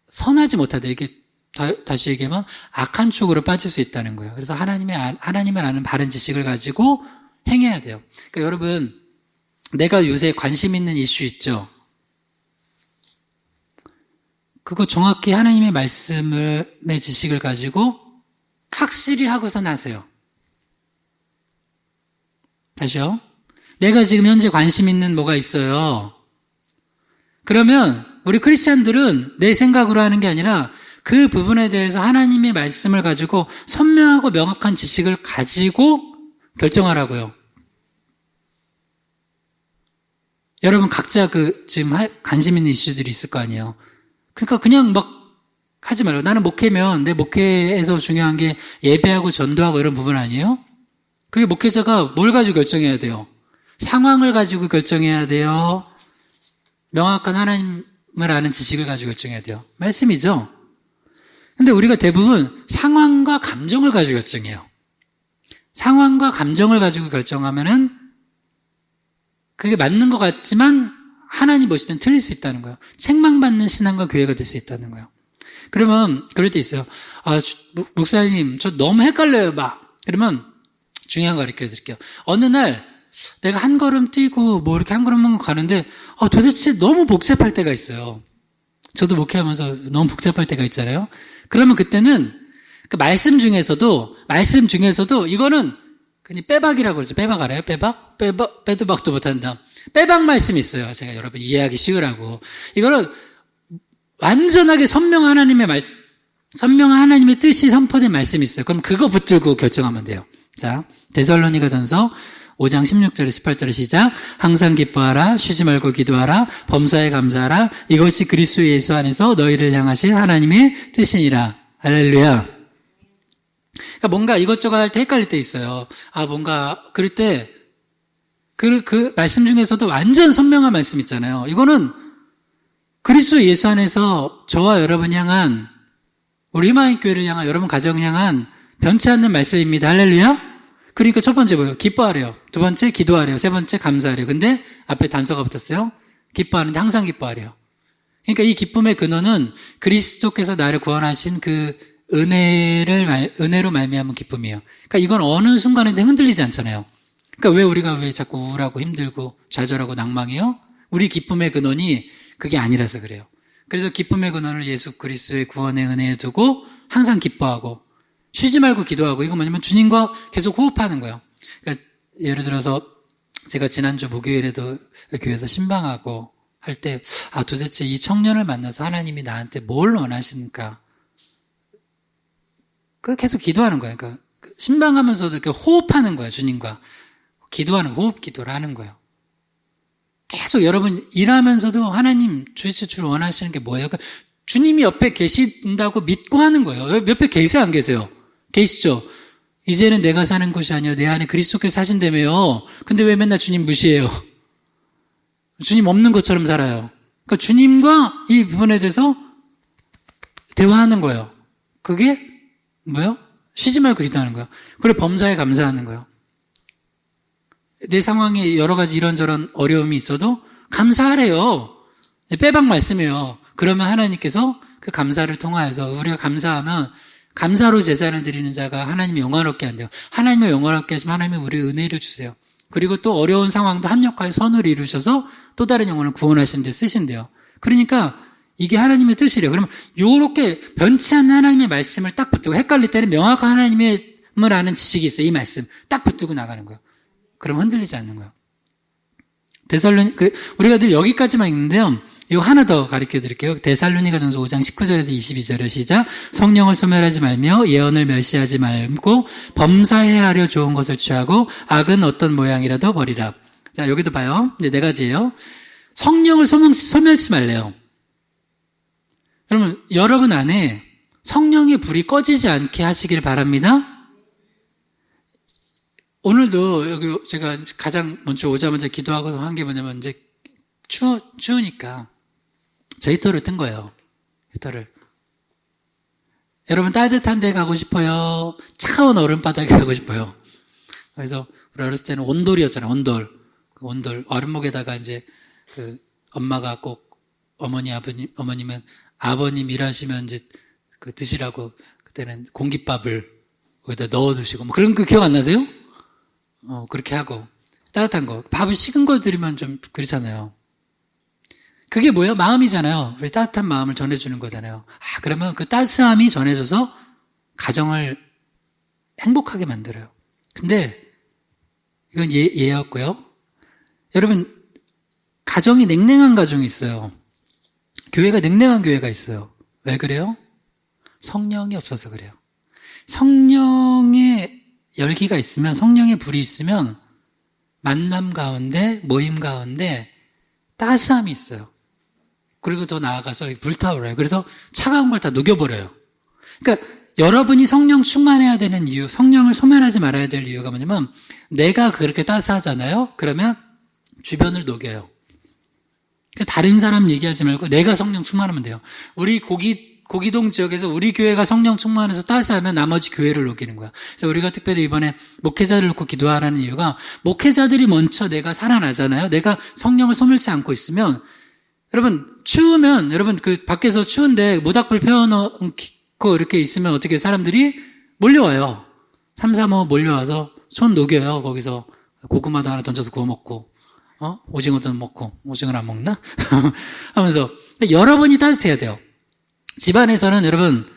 Speaker 1: 선하지 못하다. 이게 다시 얘기하면 악한 쪽으로 빠질 수 있다는 거예요. 그래서 하나님을 아는 바른 지식을 가지고 행해야 돼요. 그러니까 여러분, 내가 요새 관심 있는 이슈 있죠? 그거 정확히 하나님의 말씀의 지식을 가지고 확실히 하고선 하세요. 다시요. 내가 지금 현재 관심 있는 뭐가 있어요. 그러면 우리 크리스찬들은 내 생각으로 하는 게 아니라 그 부분에 대해서 하나님의 말씀을 가지고 선명하고 명확한 지식을 가지고 결정하라고요. 여러분 각자 지금 관심 있는 이슈들이 있을 거 아니에요. 그러니까 그냥 막 하지 말고, 나는 목회면 내 목회에서 중요한 게 예배하고 전도하고 이런 부분 아니에요? 그게 목회자가 뭘 가지고 결정해야 돼요? 상황을 가지고 결정해야 돼요? 명확한 하나님을 아는 지식을 가지고 결정해야 돼요? 말씀이죠? 근데 우리가 대부분 상황과 감정을 가지고 결정해요. 상황과 감정을 가지고 결정하면은 그게 맞는 것 같지만 하나님 보시기엔 틀릴 수 있다는 거예요. 책망받는 신앙과 교회가 될 수 있다는 거예요. 그러면 그럴 때 있어요. 목사님 저 너무 헷갈려요 그러면 중요한 거 가르쳐 드릴게요. 어느 날 내가 한 걸음 뛰고 이렇게 한 걸음 가는데 도대체 너무 복잡할 때가 있어요. 저도 목회하면서 너무 복잡할 때가 있잖아요. 그러면 그때는 그 말씀 중에서도 이거는 그냥 빼박이라고 그러죠. 빼박 알아요? 빼도 박도 못한다. 빼박 말씀이 있어요. 제가 여러분 이해하기 쉬우라고. 이거는 완전하게 선명한 하나님의 뜻이 선포된 말씀이 있어요. 그럼 그거 붙들고 결정하면 돼요. 자, 데살로니가전서 5장 16절에 18절에 시작. 항상 기뻐하라. 쉬지 말고 기도하라. 범사에 감사하라. 이것이 그리스도 예수 안에서 너희를 향하신 하나님의 뜻이니라. 할렐루야. 그러니까 뭔가 이것저것 할 때 헷갈릴 때 있어요. 뭔가 그럴 때 그 말씀 중에서도 완전 선명한 말씀 있잖아요. 이거는 그리스도 예수 안에서 저와 여러분 향한, 우리 희망의 교회를 향한, 여러분 가정을 향한 변치 않는 말씀입니다. 할렐루야. 그러니까 첫 번째 뭐예요? 기뻐하래요. 두 번째 기도하래요. 세 번째 감사하래요. 근데 앞에 단서가 붙었어요. 기뻐하는데 항상 기뻐하래요. 그러니까 이 기쁨의 근원은 그리스도께서 나를 구원하신 그 은혜로 말미암은 기쁨이에요. 그러니까 이건 어느 순간에도 흔들리지 않잖아요. 그러니까 왜 우리가 왜 자꾸 우울하고 힘들고 좌절하고 낭망해요? 우리 기쁨의 근원이 그게 아니라서 그래요. 그래서 기쁨의 근원을 예수 그리스도의 구원의 은혜에 두고 항상 기뻐하고 쉬지 말고 기도하고, 이거 뭐냐면 주님과 계속 호흡하는 거예요. 그러니까 예를 들어서 제가 지난주 목요일에도 교회에서 신방하고 할 때 도대체 이 청년을 만나서 하나님이 나한테 뭘 원하시는가, 계속 기도하는 거예요. 그러니까 신방하면서도 이렇게 호흡하는 거예요. 주님과 기도하는, 호흡 기도를 하는 거예요. 계속 여러분 일하면서도 하나님 도대체 주를 원하시는 게 뭐예요? 그러니까 주님이 옆에 계신다고 믿고 하는 거예요. 옆에 계세요, 안 계세요? 계시죠? 이제는 내가 사는 것이 아니요 내 안에 그리스도께서 사신다며요. 근데 왜 맨날 주님 무시해요? 주님 없는 것처럼 살아요. 그러니까 주님과 이 부분에 대해서 대화하는 거예요. 그게 뭐예요? 쉬지 말고 기도하는 거예요. 그리고 범사에 감사하는 거예요. 내 상황에 여러 가지 이런저런 어려움이 있어도 감사하래요. 빼박 말씀이에요. 그러면 하나님께서 그 감사를 통하여서 우리가 감사하면, 감사로 제사를 드리는 자가 하나님이 영화롭게 한대요. 하나님을 영화롭게 하시면 하나님이 우리 은혜를 주세요. 그리고 또 어려운 상황도 합력하여 선을 이루셔서 또 다른 영혼을 구원하시는 데 쓰신대요. 그러니까 이게 하나님의 뜻이래요. 그러면 요렇게 변치 않는 하나님의 말씀을 딱 붙들고, 헷갈릴 때는 명확한 하나님을 아는 지식이 있어요. 이 말씀 딱 붙들고 나가는 거예요. 그럼 흔들리지 않는 거예요. 우리가 늘 여기까지만 읽는데요. 이거 하나 더 가르쳐 드릴게요. 데살로니가전서 5장 19절에서 22절에 시작. 성령을 소멸하지 말며 예언을 멸시하지 말고 범사해야 하려 좋은 것을 취하고 악은 어떤 모양이라도 버리라. 자, 여기도 봐요. 이제 네 가지예요. 성령을 소멸치 말래요. 여러분 안에 성령의 불이 꺼지지 않게 하시길 바랍니다. 오늘도 여기 제가 가장 먼저 오자마자 기도하고서 한 게 뭐냐면, 이제 추우니까 저 히터를 뜬 거예요. 히터를. 여러분 따뜻한 데 가고 싶어요? 차가운 얼음바닥에 가고 싶어요? 그래서 우리 어렸을 때는 온돌이었잖아요. 온돌. 그 온돌 얼음목에다가 이제 엄마가 꼭 어머님은 아버님 일하시면 이제 드시라고 그때는 공깃밥을 거기다 넣어두시고 뭐 그런 거 기억 안 나세요? 그렇게 하고 따뜻한 거, 밥을 식은 거 드리면 좀 그렇잖아요. 그게 뭐예요? 마음이잖아요. 우리 따뜻한 마음을 전해주는 거잖아요. 그러면 그 따스함이 전해져서 가정을 행복하게 만들어요. 근데 이건 예였고요. 여러분, 가정이 냉랭한 가정이 있어요. 교회가 냉랭한 교회가 있어요. 왜 그래요? 성령이 없어서 그래요. 성령의 열기가 있으면, 성령의 불이 있으면 만남 가운데, 모임 가운데 따스함이 있어요. 그리고 더 나아가서 불타오르요. 그래서 차가운 걸 다 녹여버려요. 그러니까 여러분이 성령 충만해야 되는 이유, 성령을 소멸하지 말아야 될 이유가 뭐냐면, 내가 그렇게 따스하잖아요? 그러면 주변을 녹여요. 다른 사람 얘기하지 말고 내가 성령 충만하면 돼요. 우리 고기동 지역에서 우리 교회가 성령 충만해서 따스하면 나머지 교회를 녹이는 거야. 그래서 우리가 특별히 이번에 목회자를 놓고 기도하라는 이유가, 목회자들이 먼저 내가 살아나잖아요. 내가 성령을 소멸치 않고 있으면, 여러분 추우면, 여러분 밖에서 추운데 모닥불 펴놓고 이렇게 있으면 어떻게 사람들이 몰려와요. 3, 4, 5 몰려와서 손 녹여요. 거기서 고구마도 하나 던져서 구워 먹고, 오징어도 먹고, 오징어를 안 먹나? 하면서 여러분이 따뜻해야 돼요. 집안에서는 여러분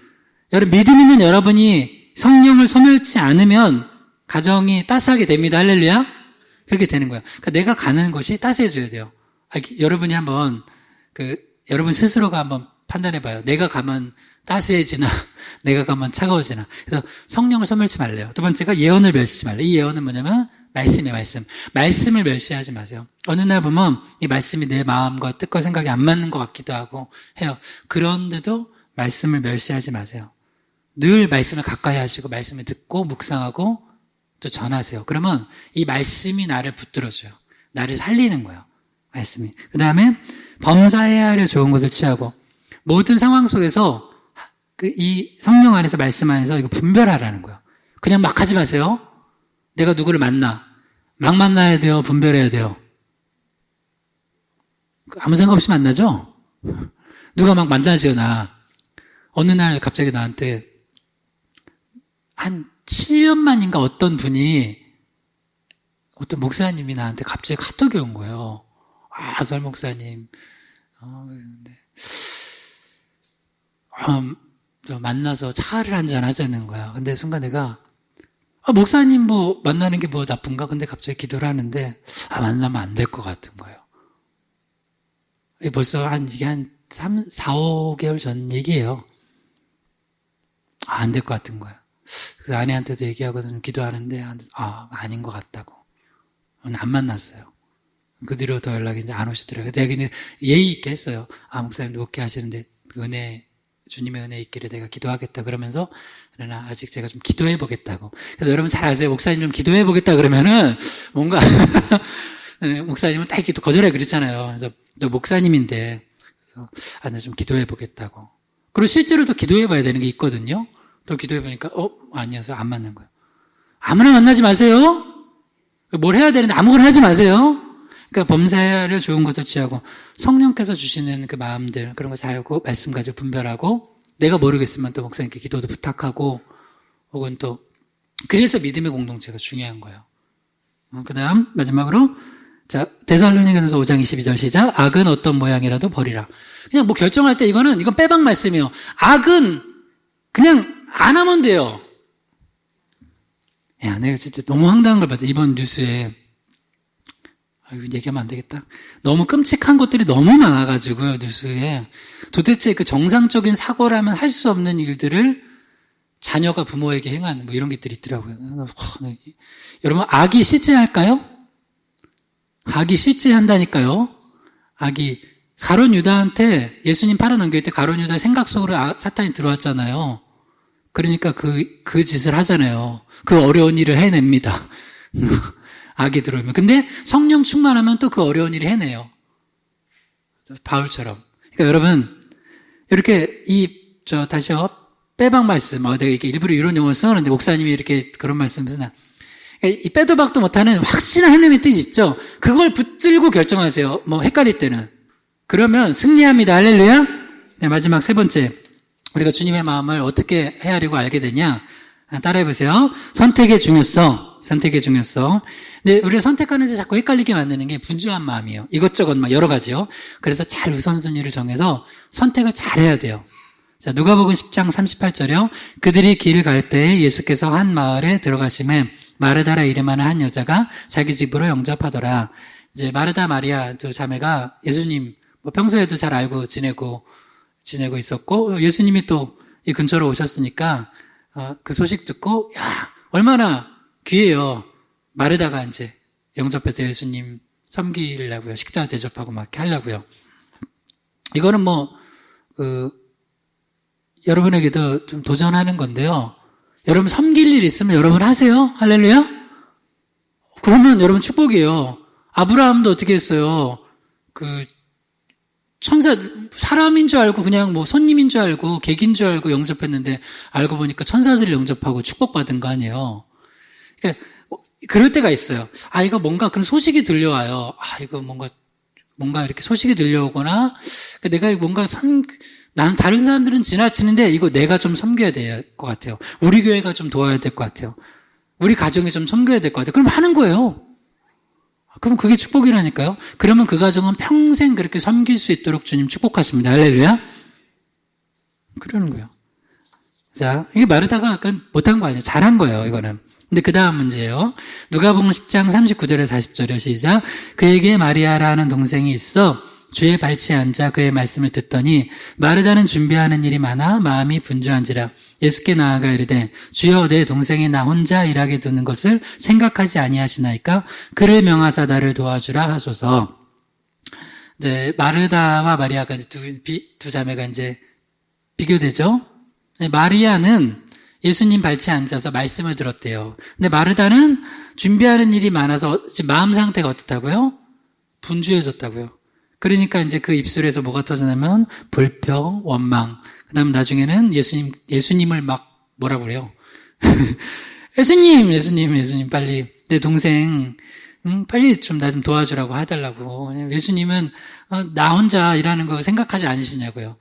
Speaker 1: 믿음 있는 여러분이 성령을 소멸치 않으면 가정이 따스하게 됩니다. 할렐루야. 그렇게 되는 거예요. 그러니까 내가 가는 것이 따스해져야 돼요. 여러분이 한번 여러분 스스로가 한번 판단해봐요. 내가 가면 따스해지나 내가 가면 차가워지나. 그래서 성령을 소멸치 말래요. 두 번째가 예언을 멸시지 말래. 이 예언은 뭐냐면 말씀이에요, 말씀. 말씀을 멸시하지 마세요. 어느 날 보면 이 말씀이 내 마음과 뜻과 생각이 안 맞는 것 같기도 하고 해요. 그런데도 말씀을 멸시하지 마세요. 늘 말씀을 가까이 하시고 말씀을 듣고 묵상하고 또 전하세요. 그러면 이 말씀이 나를 붙들어줘요. 나를 살리는 거예요. 말씀이. 그 다음에 범사해야 하려 좋은 것을 취하고 모든 상황 속에서 이 성령 안에서 말씀 안에서 이거 분별하라는 거예요. 그냥 막 하지 마세요. 내가 누구를 만나. 막 만나야 돼요. 분별해야 돼요. 아무 생각 없이 만나죠? 누가 막 만나지요, 나. 어느 날 갑자기 나한테 한 7년 만인가 어떤 목사님이 나한테 갑자기 카톡이 온 거예요. 설 목사님. 만나서 차를 한잔 하자는 거야. 근데 순간 내가 목사님 뭐 만나는 게 뭐 나쁜가? 근데 갑자기 기도를 하는데 만나면 안 될 것 같은 거예요. 벌써 이게 한 4, 5개월 전 얘기예요. 안 될 것 같은 거예요. 그래서 아내한테도 얘기하고서 기도하는데 아닌 것 같다고. 안 만났어요. 그 뒤로 더 연락이 이제 안 오시더라고요. 내가 그냥 예의 있게 했어요. 목사님도 오케이 하시는데 주님의 은혜 있기를 내가 기도하겠다 그러면서 그러나 아직 제가 좀 기도해 보겠다고. 그래서 여러분 잘 아세요. 목사님 좀 기도해 보겠다 그러면은 뭔가 목사님은 딱 이렇게 또 거절해 그랬잖아요. 그래서 너 목사님인데 그래서 나 좀 기도해 보겠다고. 그리고 실제로 또 기도해 봐야 되는 게 있거든요. 또 기도해 보니까 아니어서 안 만난 거예요. 아무나 만나지 마세요. 뭘 해야 되는데 아무거나 하지 마세요. 그러니까 범사를 좋은 것을 취하고 성령께서 주시는 그 마음들 그런 거 잘 알고 말씀 가지고 분별하고 내가 모르겠으면 또 목사님께 기도도 부탁하고 혹은 또 그래서 믿음의 공동체가 중요한 거예요. 그 다음 마지막으로 자 데살로니가전서 5장 22절 시작. 악은 어떤 모양이라도 버리라. 그냥 뭐 결정할 때 이건 빼박 말씀이에요. 악은 그냥 안 하면 돼요. 야, 내가 진짜 너무 황당한 걸 봤다. 이번 뉴스에 이거 얘기하면 안 되겠다. 너무 끔찍한 것들이 너무 많아가지고요, 뉴스에. 도대체 그 정상적인 사고라면 할 수 없는 일들을 자녀가 부모에게 행하는 뭐 이런 것들이 있더라고요. 여러분, 악이 실제할까요? 악이 실제한다니까요. 악이. 가룟 유다한테 예수님 팔아넘길 때 가룟 유다의 생각 속으로 사탄이 들어왔잖아요. 그러니까 그 짓을 하잖아요. 그 어려운 일을 해냅니다. 악이 들어오면. 근데 성령 충만하면 또 그 어려운 일을 해내요. 바울처럼. 그러니까 여러분, 이렇게 다시요. 빼박 말씀. 내가 이렇게 일부러 이런 용어를 써는데 목사님이 이렇게 그런 말씀을 쓰나. 이 빼도 박도 못하는 확신한 하나님의 뜻이 있죠. 그걸 붙들고 결정하세요. 헷갈릴 때는. 그러면 승리합니다. 할렐루야. 네, 마지막 세 번째. 우리가 주님의 마음을 어떻게 헤아리고 알게 되냐. 따라해보세요. 선택의 중요성. 근데 우리가 선택하는데 자꾸 헷갈리게 만드는 게 분주한 마음이에요. 이것저것 여러 가지요. 그래서 잘 우선순위를 정해서 선택을 잘 해야 돼요. 자, 누가복음 10장 38절이요. 그들이 길을 갈 때 예수께서 한 마을에 들어가심에 마르다라 이름하는 한 여자가 자기 집으로 영접하더라. 이제 마르다 마리아 두 자매가 예수님 평소에도 잘 알고 지내고 있었고 예수님이 또 이 근처로 오셨으니까 그 소식 듣고 얼마나 귀해요. 마르다가 이제 영접해서 예수님 섬기려고요. 식사 대접하고 막 이렇게 하려고요. 이거는 여러분에게도 좀 도전하는 건데요. 여러분 섬길 일 있으면 여러분 하세요. 할렐루야. 그러면 여러분 축복이에요. 아브라함도 어떻게 했어요? 사람인 줄 알고 그냥 손님인 줄 알고 객인 줄 알고 영접했는데 알고 보니까 천사들을 영접하고 축복받은 거 아니에요. 그러니까 그럴 때가 있어요. 이거 뭔가 그런 소식이 들려와요. 이거 뭔가 이렇게 소식이 들려오거나 내가 뭔가 다른 사람들은 지나치는데 이거 내가 좀 섬겨야 될 것 같아요. 우리 교회가 좀 도와야 될 것 같아요. 우리 가정이 좀 섬겨야 될 것 같아요. 그럼 하는 거예요. 그럼 그게 축복이라니까요. 그러면 그 가정은 평생 그렇게 섬길 수 있도록 주님 축복하십니다. 할렐루야. 그러는 거예요. 자, 이게 마르다가 약간 못한 거 아니에요. 잘한 거예요, 이거는. 근데 그 다음 문제예요. 누가복음 10장 39절에 40절에 시작. 그에게 마리아라는 동생이 있어 주의 발치에 앉아 그의 말씀을 듣더니 마르다는 준비하는 일이 많아 마음이 분주한지라. 예수께 나아가 이르되 주여 내 동생이 나 혼자 일하게 두는 것을 생각하지 아니하시나이까? 그를 명하사 나를 도와주라 하소서. 이제 마르다와 마리아가 이제 두 자매가 이제 비교되죠. 마리아는 예수님 발치에 앉아서 말씀을 들었대요. 근데 마르다는 준비하는 일이 많아서 지금 마음 상태가 어떻다고요? 분주해졌다고요. 그러니까 이제 그 입술에서 뭐가 터지냐면 불평, 원망. 그다음 나중에는 예수님을 막 뭐라고 그래요? 예수님 빨리 내 동생 빨리 좀 나 좀 도와주라고 해달라고. 예수님은 나 혼자 일하는 거 생각하지 않으시냐고요.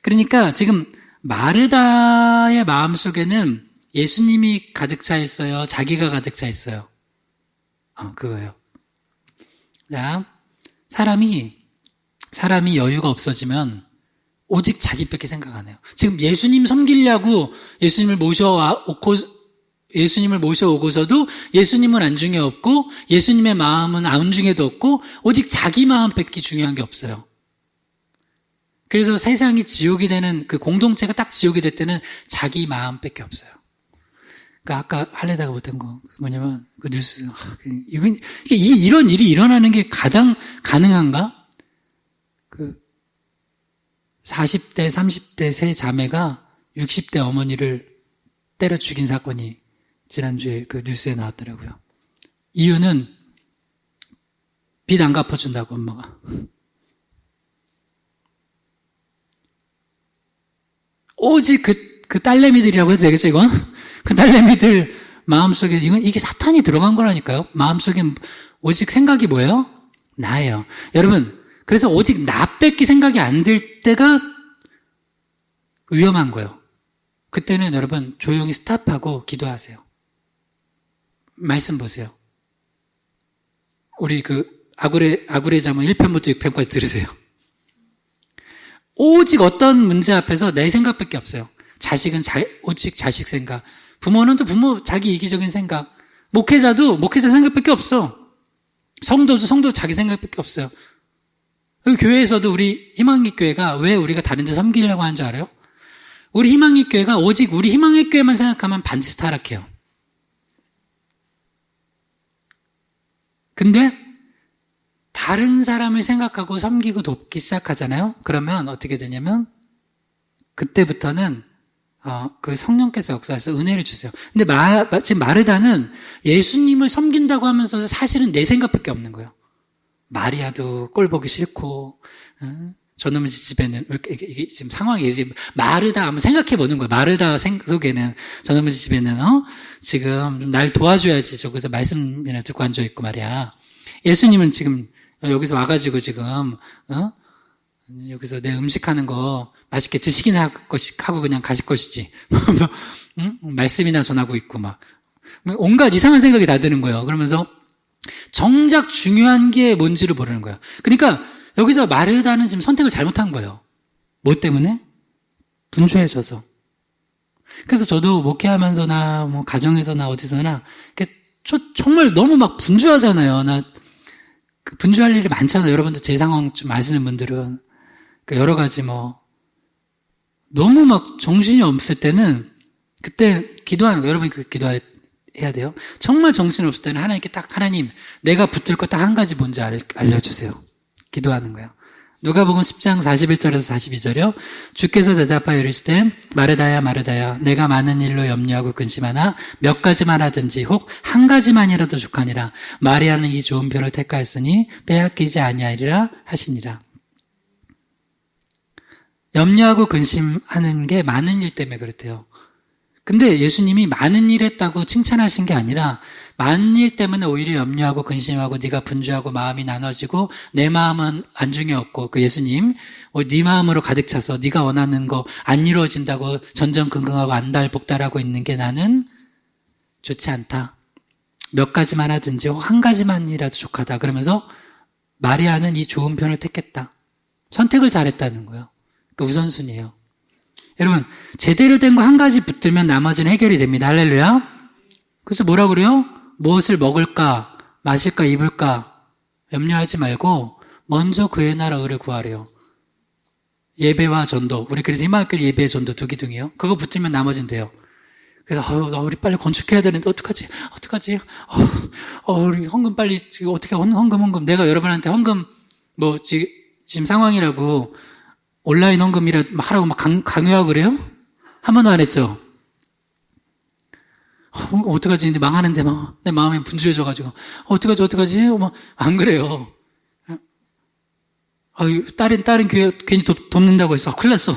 Speaker 1: 그러니까 지금 마르다의 마음속에는 예수님이 가득 차 있어요? 자기가 가득 차 있어요? 그거예요. 자, 사람이 여유가 없어지면 오직 자기밖에 생각 안 해요. 지금 예수님 섬기려고 예수님을 모셔오고서도 예수님은 안중에 없고 예수님의 마음은 안중에도 없고 오직 자기 마음밖에 중요한 게 없어요. 그래서 세상이 지옥이 되는 그 공동체가 딱 지옥이 될 때는 자기 마음밖에 없어요. 그러니까 아까 할래다가 못한 거 뭐냐면 그 뉴스 이런 일이 일어나는 게 가장 가능한가? 그 40대, 30대 세 자매가 60대 어머니를 때려 죽인 사건이 지난주에 그 뉴스에 나왔더라고요. 이유는 빚 안 갚아준다고 엄마가. 오직 그 딸내미들이라고 해도 되겠죠, 이건? 그 딸내미들 마음속에, 이게 사탄이 들어간 거라니까요. 마음속에 오직 생각이 뭐예요? 나예요. 여러분, 그래서 오직 나 뺏기 생각이 안 들 때가 위험한 거예요. 그때는 여러분, 조용히 스탑하고 기도하세요. 말씀 보세요. 우리 아구레 자문 1편부터 6편까지 들으세요. 오직 어떤 문제 앞에서 내 생각밖에 없어요. 자식은 오직 자식 생각. 부모는 또 부모 자기 이기적인 생각. 목회자도 목회자 생각밖에 없어. 성도도 성도 자기 생각밖에 없어요. 교회에서도 우리 희망의 교회가 왜 우리가 다른 데 섬기려고 하는 줄 알아요? 우리 희망의 교회가 오직 우리 희망의 교회만 생각하면 반드시 타락해요. 근데 다른 사람을 생각하고 섬기고 돕기 시작하잖아요. 그러면 어떻게 되냐면 그때부터는 그 성령께서 역사해서 은혜를 주세요. 근데 지금 마르다는 예수님을 섬긴다고 하면서 사실은 내 생각밖에 없는 거예요. 마리아도 꼴 보기 싫고 저놈의 집에는 이게 지금 상황이 지금 마르다 한번 생각해 보는 거예요. 마르다 속에는 저놈의 집에는 지금 날 도와줘야지 저기서 말씀이나 듣고 앉아 있고 말이야. 예수님은 지금 여기서 와가지고 지금 여기서 내 음식하는 거 맛있게 드시긴 하고 그냥 가실 것이지. 응? 말씀이나 전하고 있고 막 온갖 이상한 생각이 다 드는 거예요. 그러면서 정작 중요한 게 뭔지를 모르는 거예요. 그러니까 여기서 마르다는 지금 선택을 잘못한 거예요. 뭐 때문에? 분주해져서. 그래서 저도 목회하면서나 뭐 가정에서나 어디서나 정말 너무 막 분주하잖아요. 분주할 일이 많잖아요. 여러분들 제 상황 좀 아시는 분들은 여러 가지 너무 막 정신이 없을 때는 그때 기도하는 거예요. 여러분이 기도해야 돼요. 정말 정신 없을 때는 하나님께 딱 하나님 내가 붙들 거 딱 한 가지 뭔지 알려주세요. 기도하는 거예요. 누가복음 10장 41절에서 42절이요. 주께서 대답하여 이르시되 마르다야 마르다야 내가 많은 일로 염려하고 근심하나 몇 가지만 하든지 혹 한 가지만이라도 족하니라. 마리아는 이 좋은 편을 택하였으니 빼앗기지 아니하리라 하시니라. 염려하고 근심하는 게 많은 일 때문에 그렇대요. 근데 예수님이 많은 일 했다고 칭찬하신 게 아니라 많은 일 때문에 오히려 염려하고 근심하고 네가 분주하고 마음이 나눠지고 내 마음은 안중에 없고 그 예수님 네 마음으로 가득 차서 네가 원하는 거 안 이루어진다고 전전긍긍하고 안달복달하고 있는 게 나는 좋지 않다. 몇 가지만 하든지 혹 한 가지만이라도 족하다. 그러면서 마리아는 이 좋은 편을 택했다. 선택을 잘했다는 거예요. 그 우선순위예요. 여러분 제대로 된 거 한 가지 붙들면 나머지는 해결이 됩니다. 할렐루야. 그래서 뭐라 그래요? 무엇을 먹을까 마실까 입을까 염려하지 말고 먼저 그의 나라 의를 구하래요. 예배와 전도. 우리 그래서 희망학교 예배 전도 두 기둥이요. 그거 붙으면 나머진 돼요. 그래서 우리 빨리 건축해야 되는데 어떡하지? 우리 헌금 빨리 어떻게 헌금 내가 여러분한테 헌금 뭐 지금 상황이라고 온라인 헌금이라 하라고 막 강요하고 그래요? 한 번도 안 했죠. 어떡하지? 근데 망하는데 막 내 마음이 분주해져가지고 어떡하지? 안 그래요. 다른 교회 괜히 돕는다고 해서 큰일 났어.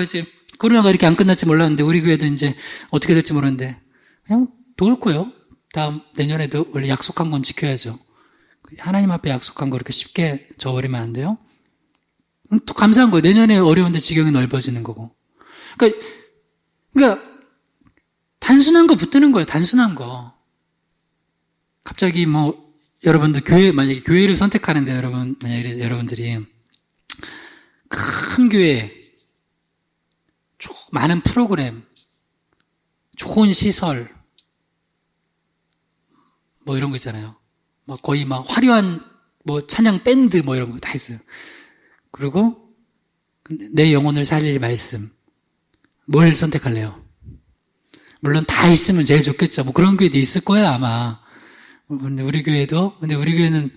Speaker 1: 이제 코로나가 이렇게 안 끝날지 몰랐는데 우리 교회도 이제 어떻게 될지 모르는데 그냥 도울 거예요. 다음 내년에도 원래 약속한 건 지켜야죠. 하나님 앞에 약속한 거 이렇게 쉽게 저버리면 안 돼요. 또 감사한 거예요. 내년에 어려운데 지경이 넓어지는 거고. 그러니까 단순한 거 붙드는 거예요. 단순한 거. 갑자기 여러분들 만약에 교회를 선택하는데 만약에 여러분들이 큰 교회, 많은 프로그램, 좋은 시설, 이런 거 있잖아요. 거의 화려한 찬양 밴드 이런 거 다 있어요. 그리고 내 영혼을 살릴 말씀. 뭘 선택할래요? 물론 다 있으면 제일 좋겠죠. 그런 교회도 있을 거예요, 아마. 근데 우리 교회는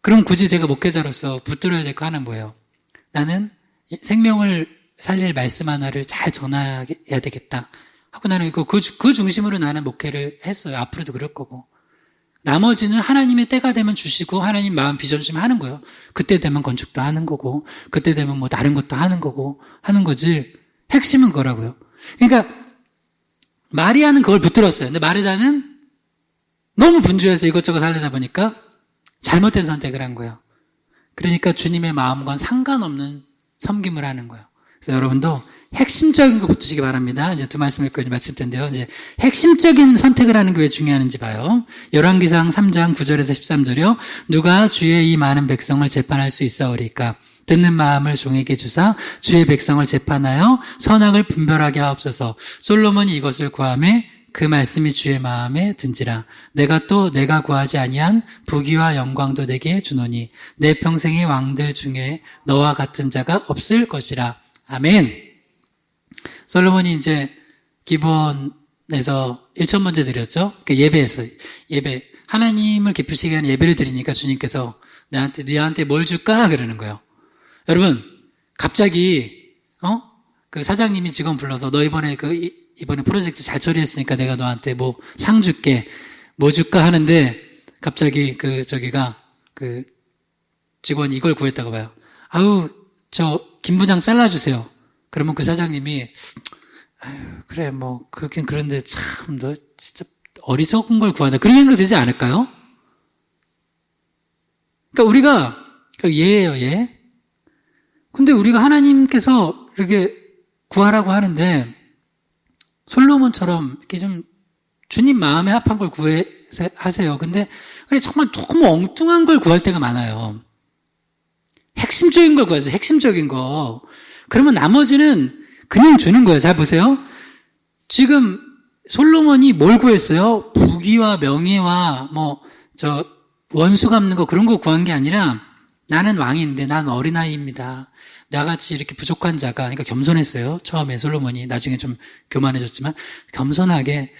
Speaker 1: 그럼 굳이 제가 목회자로서 붙들어야 될 거 하나는 뭐예요? 나는 생명을 살릴 말씀 하나를 잘 전해야 되겠다. 하고 나는 그 중심으로 나는 목회를 했어요. 앞으로도 그럴 거고. 나머지는 하나님의 때가 되면 주시고 하나님 마음 비전 주시면 하는 거예요. 그때 되면 건축도 하는 거고 그때 되면 다른 것도 하는 거고 하는 거지. 핵심은 그거라고요. 그러니까 마리아는 그걸 붙들었어요. 근데 마리아는 너무 분주해서 이것저것 하려다 보니까 잘못된 선택을 한 거예요. 그러니까 주님의 마음과는 상관없는 섬김을 하는 거예요. 그래서 여러분도 핵심적인 거 붙으시기 바랍니다. 이제 두 말씀 읽고 마칠 텐데요. 이제 핵심적인 선택을 하는 게 왜 중요한지 봐요. 열왕기상 3장 9절에서 13절이요. 누가 주의 이 많은 백성을 재판할 수 있사오리까? 듣는 마음을 종에게 주사 주의 백성을 재판하여 선악을 분별하게 하옵소서. 솔로몬이 이것을 구하매 그 말씀이 주의 마음에 든지라. 내가 구하지 아니한 부귀와 영광도 내게 주노니 내 평생의 왕들 중에 너와 같은 자가 없을 것이라. 아멘. 솔로몬이 이제 기본에서 1,000번째 드렸죠. 예배에서 예배 하나님을 기쁘시게 하는 예배를 드리니까 주님께서 너한테 뭘 줄까 그러는 거예요. 여러분 갑자기 그 사장님이 직원 불러서 너 이번에 프로젝트 잘 처리했으니까 내가 너한테 상 줄게 뭐 줄까 하는데 갑자기 저기가 직원이 이걸 구했다고 봐요. 저 김 부장 잘라주세요. 그러면 그 사장님이 그래 그렇긴 그런데 참 너 진짜 어리석은 걸 구하다 그런 생각 되지 않을까요? 그러니까 우리가 예예요 예. 근데 우리가 하나님께서 이렇게 구하라고 하는데 솔로몬처럼 이렇게 좀 주님 마음에 합한 걸 하세요. 근데 정말 너무 엉뚱한 걸 구할 때가 많아요. 핵심적인 걸 구하세요. 핵심적인 거. 그러면 나머지는 그냥 주는 거예요. 잘 보세요. 지금 솔로몬이 뭘 구했어요? 부귀와 명예와 원수 갚는 거 그런 거 구한 게 아니라 나는 왕인데 난 어린아이입니다. 나같이 이렇게 부족한 자가, 그러니까 겸손했어요. 처음에 솔로몬이. 나중에 좀 교만해졌지만, 겸손하게,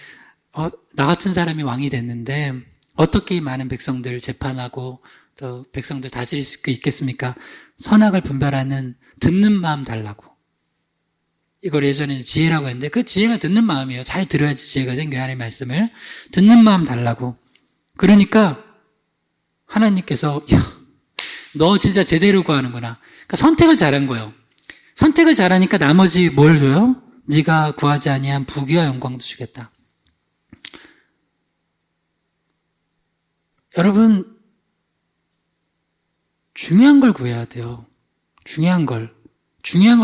Speaker 1: 나 같은 사람이 왕이 됐는데, 어떻게 이 많은 백성들 재판하고, 또 백성들 다스릴 수 있겠습니까? 선악을 분별하는 듣는 마음 달라고. 이걸 예전에는 지혜라고 했는데, 그 지혜가 듣는 마음이에요. 잘 들어야지 지혜가 생겨요. 하나님의 말씀을. 듣는 마음 달라고. 그러니까, 하나님께서, 너 진짜 제대로 구하는구나. 그러니까 선택을 잘한 거예요. 선택을 잘하니까 나머지 뭘 줘요? 네가 구하지 아니한 부귀와 영광도 주겠다. 여러분 중요한 걸 구해야 돼요. 중요한 걸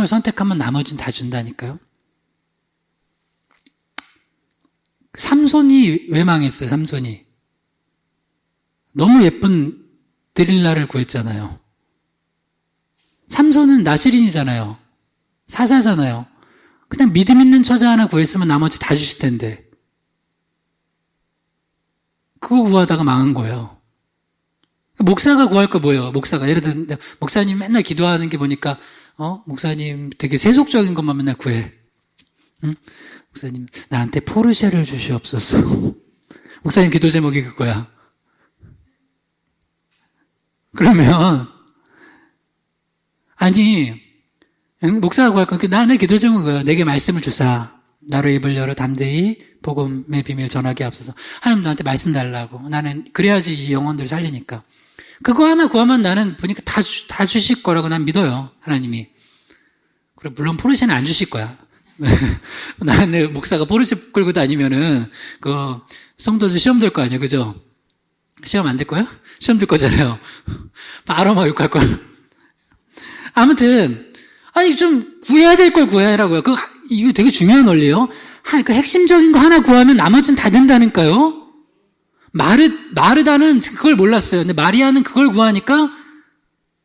Speaker 1: 선택하면 나머지는 다 준다니까요. 삼손이 왜 망했어요? 삼손이 너무 예쁜 드릴라를 구했잖아요. 삼손은 나시린이잖아요. 사사잖아요. 그냥 믿음 있는 처자 하나 구했으면 나머지 다 주실 텐데 그거 구하다가 망한 거예요. 목사가 구할 거 뭐예요? 목사가. 예를 들어, 목사님 맨날 기도하는 게 보니까, 목사님 되게 세속적인 것만 맨날 구해. 응? 목사님, 나한테 포르쉐를 주시옵소서. 목사님 기도 제목이 그거야. 그러면, 아니, 목사가 구할 건, 나의 기도 제목은 그거야. 내게 말씀을 주사. 나로 입을 열어 담대히 복음의 비밀 전하게 앞서서. 하나님 나한테 말씀 달라고. 나는, 그래야지 이 영혼들을 살리니까. 그거 하나 구하면 나는 보니까 다 주실 거라고 난 믿어요. 하나님이. 그리고 물론 포르쉐는 안 주실 거야. 나는 내 목사가 포르쉐 끌고 다니면은, 성도들 시험 들 거 아니야. 그죠? 시험 안 될 거야? 시험 들 거잖아요. 바로 막 욕할 걸. 아무튼, 아니, 좀 구해야 될 걸 구해라고요. 이거 되게 중요한 원리예요. 그 핵심적인 거 하나 구하면 나머지는 다 된다니까요. 마르다는 그걸 몰랐어요. 근데 마리아는 그걸 구하니까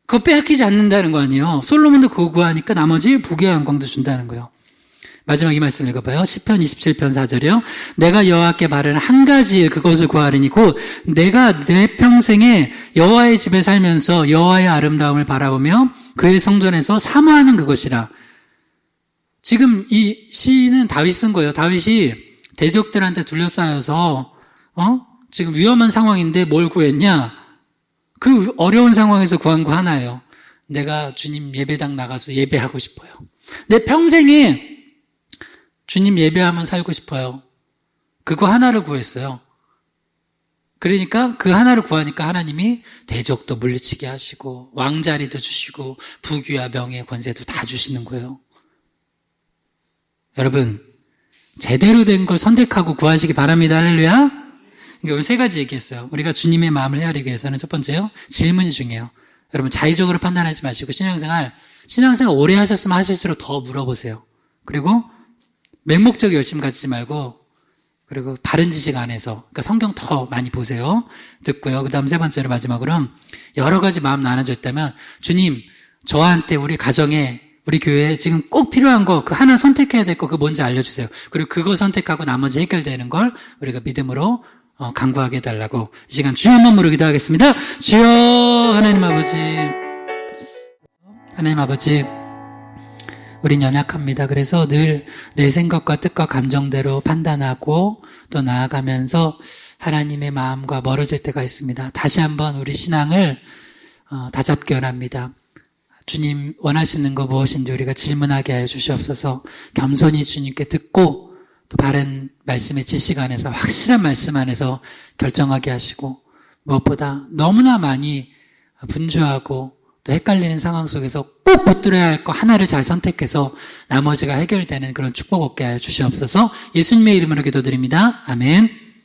Speaker 1: 그거 빼앗기지 않는다는 거 아니에요. 솔로몬도 그거 구하니까 나머지 부귀와 영광도 준다는 거예요. 마지막 이 말씀 읽어봐요. 시편 27편 4절이요. 내가 여호와께 바라는 한 가지 일 그것을 구하리니 곧 내가 내 평생에 여호와의 집에 살면서 여호와의 아름다움을 바라보며 그의 성전에서 사모하는 그것이라. 지금 이 시는 다윗이 쓴 거예요. 다윗이 대적들한테 둘러싸여서 지금 위험한 상황인데 뭘 구했냐? 그 어려운 상황에서 구한 거 하나예요. 내가 주님 예배당 나가서 예배하고 싶어요. 내 평생에 주님 예배하면 살고 싶어요. 그거 하나를 구했어요. 그러니까 그 하나를 구하니까 하나님이 대적도 물리치게 하시고 왕자리도 주시고 부귀와 명예 권세도 다 주시는 거예요. 여러분, 제대로 된 걸 선택하고 구하시기 바랍니다. 할렐루야. 오늘 세 가지 얘기했어요. 우리가 주님의 마음을 헤아리기 위해서는 첫 번째요. 질문이 중요해요. 여러분 자의적으로 판단하지 마시고 신앙생활 오래 하셨으면 하실수록 더 물어보세요. 그리고 맹목적 열심 가지지 말고 그리고 바른 지식 안에서 그러니까 성경 더 많이 보세요. 듣고요. 그 다음 세 번째로 마지막으로 여러 가지 마음 나눠져 있다면 주님 저한테 우리 가정에 우리 교회에 지금 꼭 필요한 거 그 하나 선택해야 될 거 그거 뭔지 알려주세요. 그리고 그거 선택하고 나머지 해결되는 걸 우리가 믿음으로 간구하게 해달라고 이 시간 주여 한번 부르 기도하겠습니다. 주여 하나님 아버지 우린 연약합니다. 그래서 늘 내 생각과 뜻과 감정대로 판단하고 또 나아가면서 하나님의 마음과 멀어질 때가 있습니다. 다시 한번 우리 신앙을 다잡게 원합니다. 주님 원하시는 거 무엇인지 우리가 질문하게 하여 주시옵소서. 겸손히 주님께 듣고 또 바른 말씀의 지식 안에서 확실한 말씀 안에서 결정하게 하시고 무엇보다 너무나 많이 분주하고 또 헷갈리는 상황 속에서 꼭 붙들어야 할 거 하나를 잘 선택해서 나머지가 해결되는 그런 축복 얻게 하여 주시옵소서. 예수님의 이름으로 기도드립니다. 아멘.